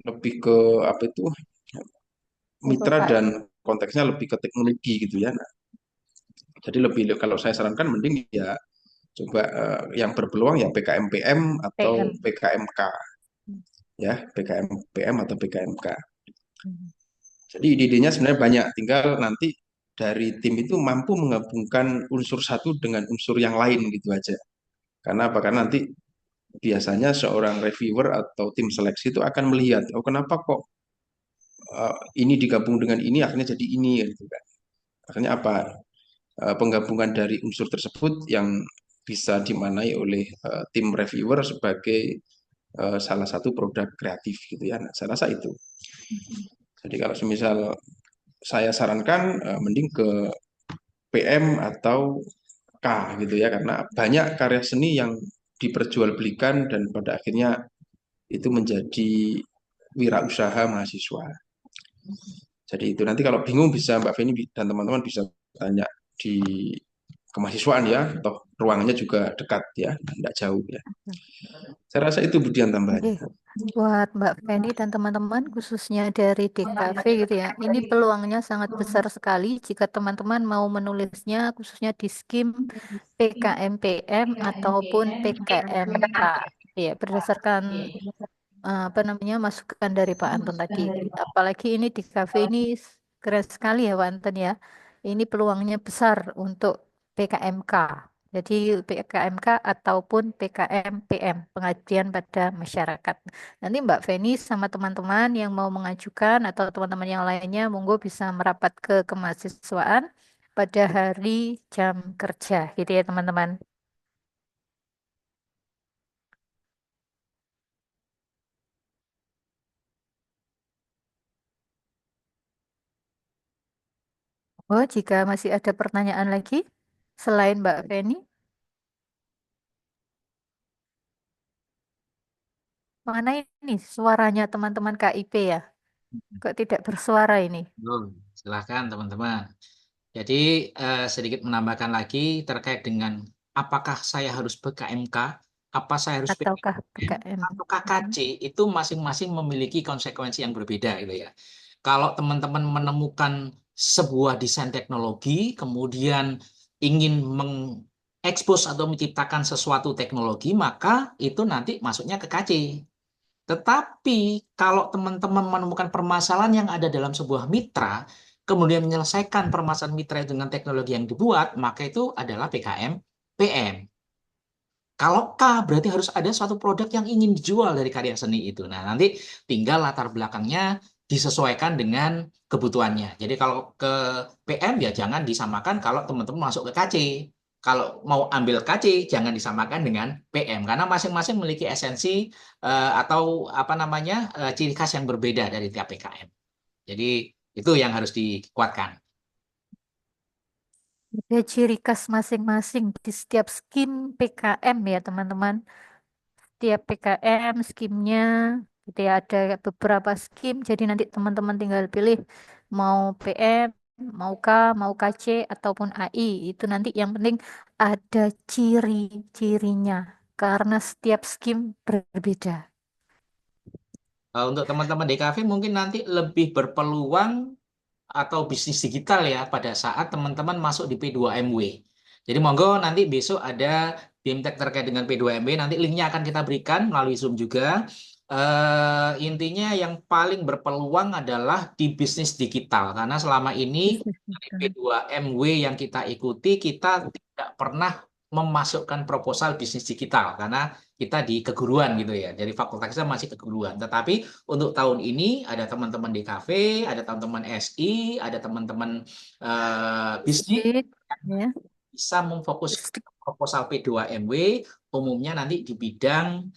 lebih ke apa itu mitra UKM. dan konteksnya lebih ke teknologi gitu ya. Nah, jadi lebih kalau saya sarankan mending ya coba yang berpeluang ya PKMPM atau PM. PKMK ya, PKMPM atau PKMK. Hmm. Jadi ide-idenya sebenarnya banyak, tinggal nanti dari tim itu mampu menggabungkan unsur satu dengan unsur yang lain gitu aja. Karena apa? Karena nanti biasanya seorang reviewer atau tim seleksi itu akan melihat, oh kenapa kok ini digabung dengan ini akhirnya jadi ini gitu kan. Akhirnya apa? Penggabungan dari unsur tersebut yang bisa dimanai oleh tim reviewer sebagai salah satu produk kreatif gitu ya. Nah, saya rasa itu. Jadi kalau semisal saya sarankan mending ke PM atau K gitu ya karena banyak karya seni yang diperjualbelikan dan pada akhirnya itu menjadi wirausaha mahasiswa. Jadi itu nanti kalau bingung bisa Mbak Feni dan teman-teman bisa tanya di kemahasiswaan ya, toh ruangannya juga dekat ya, tidak jauh ya. Saya rasa itu Budian Oke, tambahannya. buat Mbak Feni dan teman-teman khususnya dari DKV gitu ya, ini peluangnya sangat besar sekali jika teman-teman mau menulisnya khususnya di skim PKMPM ataupun PKMK. Ya, berdasarkan apa namanya masukan dari Pak Anton tadi. Apalagi ini di kafe ini keren sekali ya Pak Anton ya. Ini peluangnya besar untuk PKMK. Jadi PKMK ataupun PKMPM, pengabdian pada masyarakat. Nanti Mbak Feni sama teman-teman yang mau mengajukan atau teman-teman yang lainnya, monggo bisa merapat ke kemahasiswaan pada hari jam kerja, gitu ya teman-teman. Oh, jika masih ada pertanyaan lagi selain Mbak Feni. Mana ini suaranya teman-teman KIP ya? Kok tidak bersuara ini? Belum. Silahkan teman-teman. Jadi sedikit menambahkan lagi terkait dengan apakah saya harus BKMK, apa saya harus Ataukah PKM, PKM? atau KKC, itu masing-masing memiliki konsekuensi yang berbeda gitu ya. Kalau teman-teman menemukan sebuah desain teknologi, kemudian ingin mengekspos atau menciptakan sesuatu teknologi, maka itu nanti masuknya ke KC. Tetapi kalau teman-teman menemukan permasalahan yang ada dalam sebuah mitra, kemudian menyelesaikan permasalahan mitra itu dengan teknologi yang dibuat, maka itu adalah PKM PM. Kalau K berarti harus ada suatu produk yang ingin dijual dari karya seni itu. Nah, nanti tinggal latar belakangnya disesuaikan dengan kebutuhannya. Jadi kalau ke PM ya jangan disamakan kalau teman-teman masuk ke KC. Kalau mau ambil KC jangan disamakan dengan PM karena masing-masing memiliki esensi atau apa namanya ciri khas yang berbeda dari tiap PKM. Jadi itu yang harus dikuatkan. Ada ciri khas masing-masing di setiap skim PKM ya teman-teman. Setiap PKM skimnya gitu ya ada beberapa skim. Jadi nanti teman-teman tinggal pilih mau PM, mau K, mau KC ataupun AI. Itu nanti yang penting ada ciri-cirinya karena setiap skim berbeda. Untuk teman-teman DKV mungkin nanti lebih berpeluang atau bisnis digital ya pada saat teman-teman masuk di P2MW. Jadi monggo nanti besok ada BIMTEK terkait dengan P2MW, nanti linknya akan kita berikan melalui Zoom juga. Intinya yang paling berpeluang adalah di bisnis digital karena selama ini Bisnis dari kita. P2MW yang kita ikuti kita tidak pernah memasukkan proposal bisnis digital karena kita di keguruan gitu ya. Jadi fakultas kita masih keguruan. Tetapi untuk tahun ini ada teman-teman di kafe, ada teman-teman SI, ada teman-teman bisnis Fisik, ya, bisa memfokuskan fisik, proposal P2MW umumnya nanti di bidang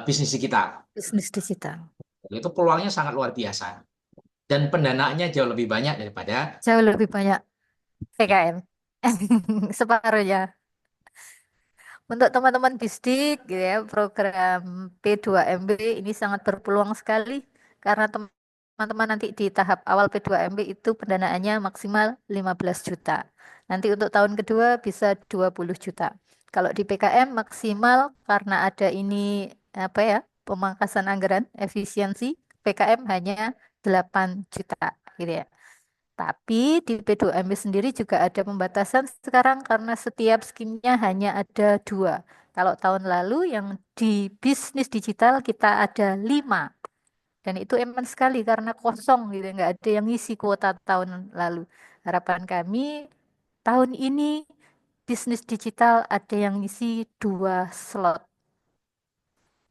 bisnis digital. bisnis digital. Itu peluangnya sangat luar biasa. Dan pendanaannya jauh lebih banyak daripada Jauh lebih banyak PKM. Separuhnya. Untuk teman-teman bisdik gitu ya, program P2MB ini sangat berpeluang sekali karena teman-teman nanti di tahap awal P2MB itu pendanaannya maksimal 15 juta. Nanti untuk tahun kedua bisa 20 juta. Kalau di PKM maksimal karena ada ini apa ya, pemangkasan anggaran, efisiensi, PKM hanya 8 juta gitu ya. Tapi di P2MB sendiri juga ada pembatasan sekarang karena setiap skimnya hanya ada 2. Kalau tahun lalu yang di bisnis digital kita ada 5. Dan itu eman sekali karena kosong gitu, nggak ada yang ngisi kuota tahun lalu. Harapan kami tahun ini bisnis digital ada yang ngisi 2 slot.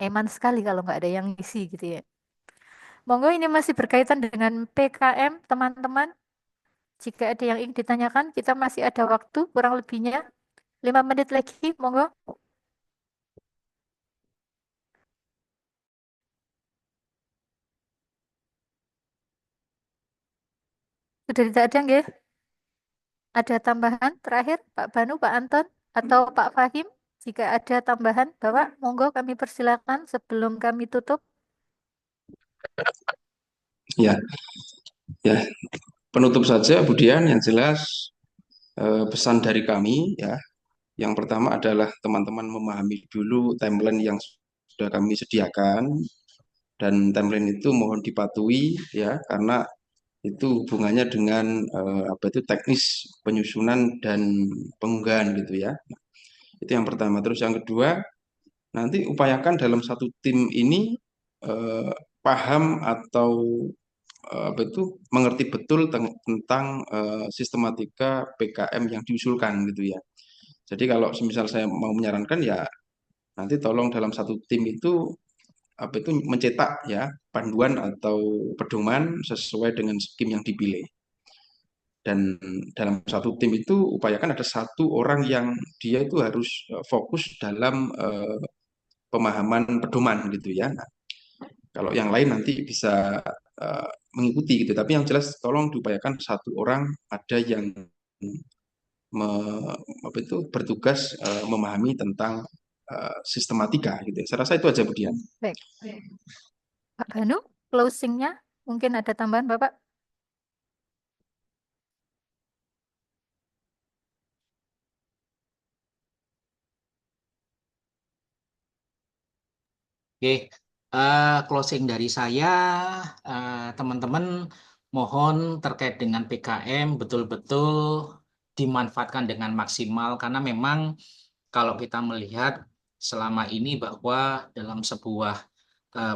Eman sekali kalau nggak ada yang ngisi gitu ya. Monggo ini masih berkaitan dengan PKM teman-teman. Jika ada yang ingin ditanyakan, kita masih ada waktu kurang lebihnya 5 menit lagi, monggo. Sudah tidak ada nggih? Ada tambahan terakhir, Pak Banu, Pak Anton, atau Pak Fahim? Jika ada tambahan, Bapak, monggo kami persilakan sebelum kami tutup. Ya, ya. Penutup saja, Budian, yang jelas pesan dari kami ya. Yang pertama adalah teman-teman memahami dulu timeline yang sudah kami sediakan, dan timeline itu mohon dipatuhi ya, karena itu hubungannya dengan apa itu teknis penyusunan dan pengunggahan gitu ya. Itu yang pertama. Terus yang kedua, nanti upayakan dalam satu tim ini paham atau apa itu mengerti betul tentang sistematika PKM yang diusulkan gitu ya. Jadi kalau misal saya mau menyarankan ya, nanti tolong dalam satu tim itu apa itu mencetak ya panduan atau pedoman sesuai dengan skim yang dipilih. Dan dalam satu tim itu upayakan ada satu orang yang dia itu harus fokus dalam pemahaman pedoman gitu ya. Nah, kalau yang lain nanti bisa mengikuti gitu. Tapi yang jelas tolong diupayakan satu orang ada yang apa itu bertugas memahami tentang sistematika gitu. Saya rasa itu aja, Budian. Baik. Pak Banu, closingnya mungkin ada tambahan, Bapak? Oke, closing dari saya, teman-teman, mohon terkait dengan PKM betul-betul dimanfaatkan dengan maksimal karena memang kalau kita melihat selama ini bahwa dalam sebuah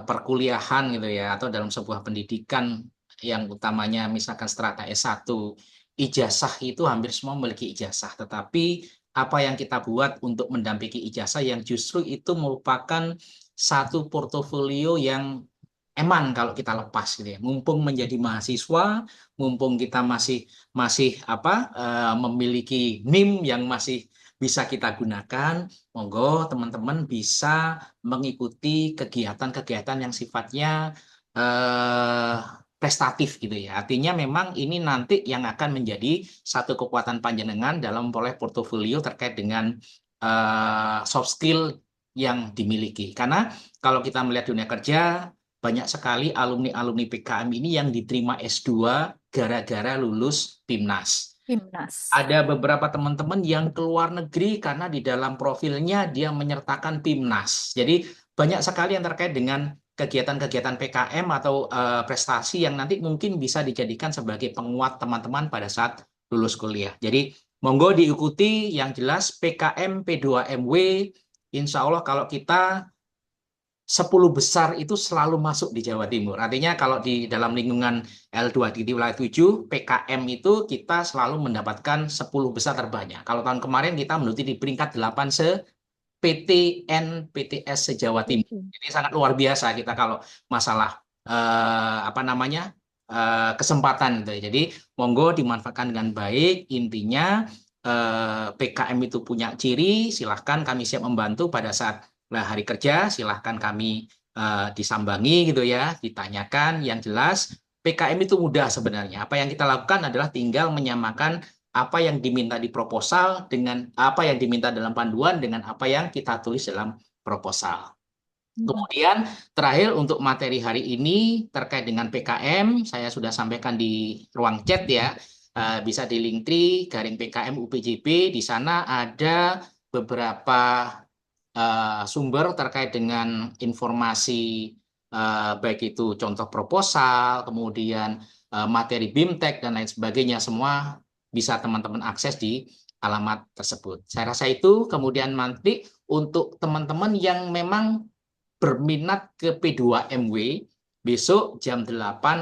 perkuliahan gitu ya atau dalam sebuah pendidikan yang utamanya misalkan strata S1, ijazah itu hampir semua memiliki ijazah, tetapi apa yang kita buat untuk mendampingi ijazah yang justru itu merupakan satu portofolio yang eman kalau kita lepas gitu ya. Mumpung menjadi mahasiswa, mumpung kita masih masih apa memiliki NIM yang masih bisa kita gunakan, monggo teman-teman bisa mengikuti kegiatan-kegiatan yang sifatnya eh, prestatif gitu ya. Artinya memang ini nanti yang akan menjadi satu kekuatan panjenengan dalam memperoleh portofolio terkait dengan soft skill yang dimiliki. Karena kalau kita melihat dunia kerja, banyak sekali alumni-alumni PKM ini yang diterima S2 gara-gara lulus PIMNAS. Timnas. Ada beberapa teman-teman yang keluar negeri karena di dalam profilnya dia menyertakan PIMNAS. Jadi banyak sekali yang terkait dengan kegiatan-kegiatan PKM atau prestasi yang nanti mungkin bisa dijadikan sebagai penguat teman-teman pada saat lulus kuliah. Jadi monggo diikuti yang jelas PKM P2MW. Insya Allah kalau kita 10 besar itu selalu masuk di Jawa Timur. Artinya kalau di dalam lingkungan L2 di wilayah 7, PKM itu kita selalu mendapatkan 10 besar terbanyak. Kalau tahun kemarin kita menuju di peringkat 8 PTN PTS se-Jawa Timur. Jadi sangat luar biasa kita kalau masalah apa namanya kesempatan gitu. Jadi monggo dimanfaatkan dengan baik. Intinya PKM itu punya ciri, silahkan kami siap membantu pada saat hari kerja, silahkan kami disambangi gitu ya, ditanyakan. Yang jelas PKM itu mudah sebenarnya. Apa yang kita lakukan adalah tinggal menyamakan apa yang diminta di proposal dengan apa yang diminta dalam panduan dengan apa yang kita tulis dalam proposal. Kemudian terakhir untuk materi hari ini terkait dengan PKM, saya sudah sampaikan di ruang chat ya. Bisa di Linktree garing PKM UPJB. Di sana ada beberapa sumber terkait dengan informasi baik itu contoh proposal, kemudian materi BIMTEK dan lain sebagainya, semua bisa teman-teman akses di alamat tersebut. Saya rasa itu. Kemudian nanti untuk teman-teman yang memang berminat ke P2MW, besok jam 8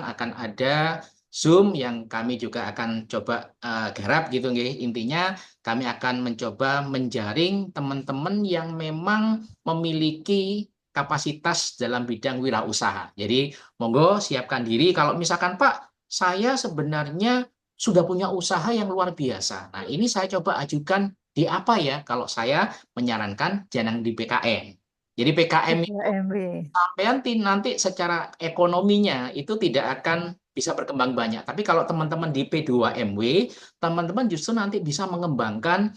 akan ada Zoom yang kami juga akan coba garap gitu nggih. Intinya kami akan mencoba menjaring teman-teman yang memang memiliki kapasitas dalam bidang wirausaha. Jadi monggo siapkan diri kalau misalkan Pak, saya sebenarnya sudah punya usaha yang luar biasa. Nah, ini saya coba ajukan di apa ya? Kalau saya menyarankan jangan di PKM. Jadi PKM P2MW. sampean nanti secara ekonominya itu tidak akan bisa berkembang banyak. Tapi kalau teman-teman di P2MW, teman-teman justru nanti bisa mengembangkan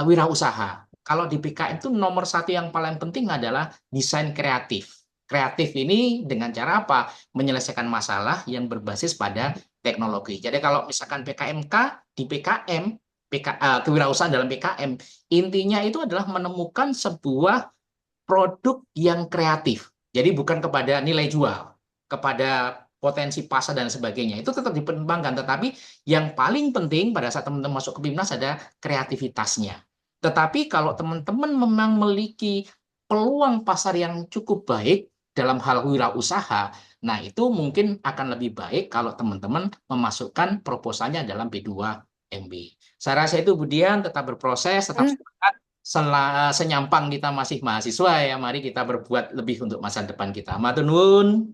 wirausaha. Kalau di PKM itu nomor satu yang paling penting adalah desain kreatif. Kreatif ini dengan cara apa? Menyelesaikan masalah yang berbasis pada teknologi. Jadi kalau misalkan PKMK di kewirausahaan dalam PKM, intinya itu adalah menemukan sebuah produk yang kreatif. Jadi bukan kepada nilai jual, kepada potensi pasar dan sebagainya. Itu tetap dipertimbangkan. Tetapi yang paling penting pada saat teman-teman masuk ke BIMNAS ada kreativitasnya. Tetapi kalau teman-teman memang memiliki peluang pasar yang cukup baik dalam hal wirausaha, nah itu mungkin akan lebih baik kalau teman-teman memasukkan proposalnya dalam B2MB. Saya rasa itu Budian, tetap berproses, tetap semangat. Senyampang kita masih mahasiswa ya, mari kita berbuat lebih untuk masa depan kita. Matur nuwun.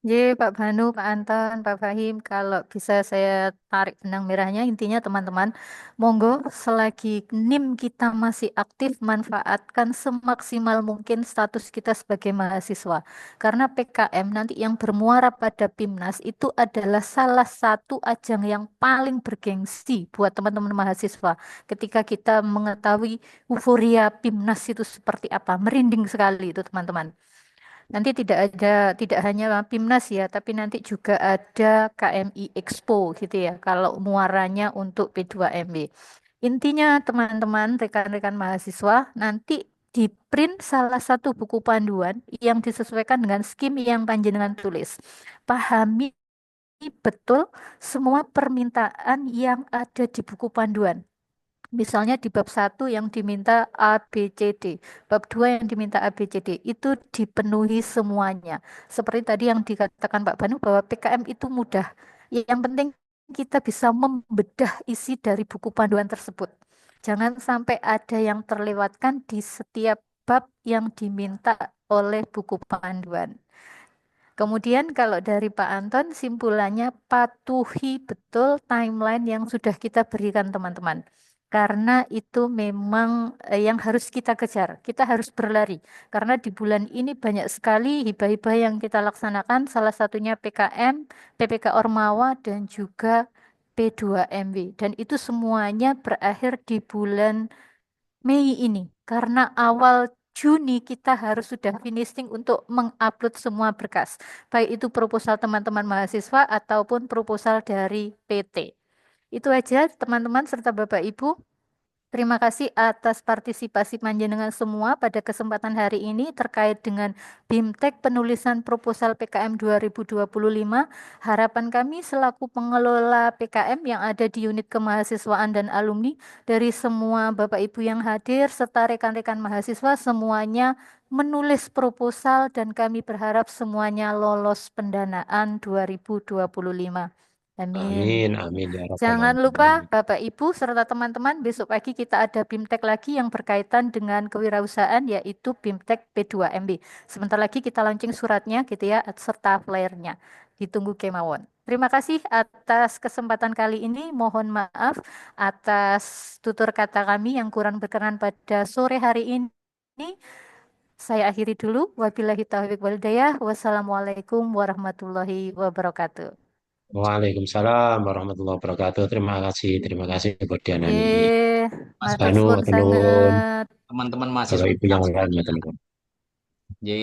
Pak Banu, Pak Anton, Pak Fahim, kalau bisa saya tarik benang merahnya, intinya teman-teman, monggo selagi NIM kita masih aktif, manfaatkan semaksimal mungkin status kita sebagai mahasiswa. Karena PKM nanti yang bermuara pada PIMNAS itu adalah salah satu ajang yang paling bergengsi buat teman-teman mahasiswa. Ketika kita mengetahui euforia PIMNAS itu seperti apa, merinding sekali itu teman-teman. Nanti tidak hanya PIMNAS ya, tapi nanti juga ada KMI Expo gitu ya, kalau muaranya untuk P2MB. Intinya teman-teman, rekan-rekan mahasiswa, nanti di print salah satu buku panduan yang disesuaikan dengan skim yang panjenengan tulis. Pahami betul semua permintaan yang ada di buku panduan. Misalnya di bab 1 yang diminta A, B, C, D. Bab 2 yang diminta A, B, C, D. Itu dipenuhi semuanya. Seperti tadi yang dikatakan Pak Banu bahwa PKM itu mudah. Yang penting kita bisa membedah isi dari buku panduan tersebut. Jangan sampai ada yang terlewatkan di setiap bab yang diminta oleh buku panduan. Kemudian kalau dari Pak Anton, simpulannya patuhi betul timeline yang sudah kita berikan teman-teman. Karena itu memang yang harus kita kejar. Kita harus berlari. Karena di bulan ini banyak sekali hibah-hibah yang kita laksanakan. Salah satunya PKM, PPK Ormawa, dan juga P2MW. Dan itu semuanya berakhir di bulan Mei ini. Karena awal Juni kita harus sudah finishing untuk mengupload semua berkas. Baik itu proposal teman-teman mahasiswa ataupun proposal dari PT. Itu aja teman-teman serta Bapak Ibu. Terima kasih atas partisipasi panjenengan semua pada kesempatan hari ini terkait dengan BIMTEK penulisan proposal PKM 2025. Harapan kami selaku pengelola PKM yang ada di unit kemahasiswaan dan alumni dari semua Bapak Ibu yang hadir serta rekan-rekan mahasiswa semuanya menulis proposal dan kami berharap semuanya lolos pendanaan 2025. Amin. Amin, amin ya rabbal Jangan lupa alamin. Bapak Ibu serta teman-teman besok pagi kita ada BIMTEK lagi yang berkaitan dengan kewirausahaan yaitu BIMTEK P2MB. Sebentar lagi kita launching suratnya gitu ya serta flyernya. Ditunggu kemawon. Terima kasih atas kesempatan kali ini. Mohon maaf atas tutur kata kami yang kurang berkenan pada sore hari ini. Saya akhiri dulu. Wabillahi taufiq wal hidayah. Wassalamualaikum warahmatullahi wabarakatuh. Waalaikumsalam warahmatullahi wabarakatuh. Terima kasih Bu Dianani. Ye, Mas Banu, matur Banu, suwun Matur nuwun. sangat. teman-teman Bapak mahasiswa Ibu yang sekalian. lain, Matur nuwun. Ye,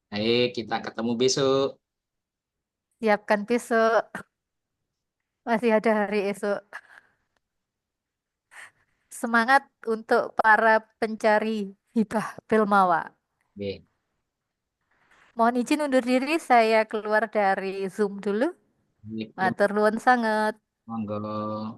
baik, kita ketemu besok. Siapkan besok. Masih ada hari esok. Semangat untuk para pencari hibah Filmawa. Oke, Mohon izin undur diri, saya keluar dari Zoom dulu. ini, Matur nuwun sangat. monggo.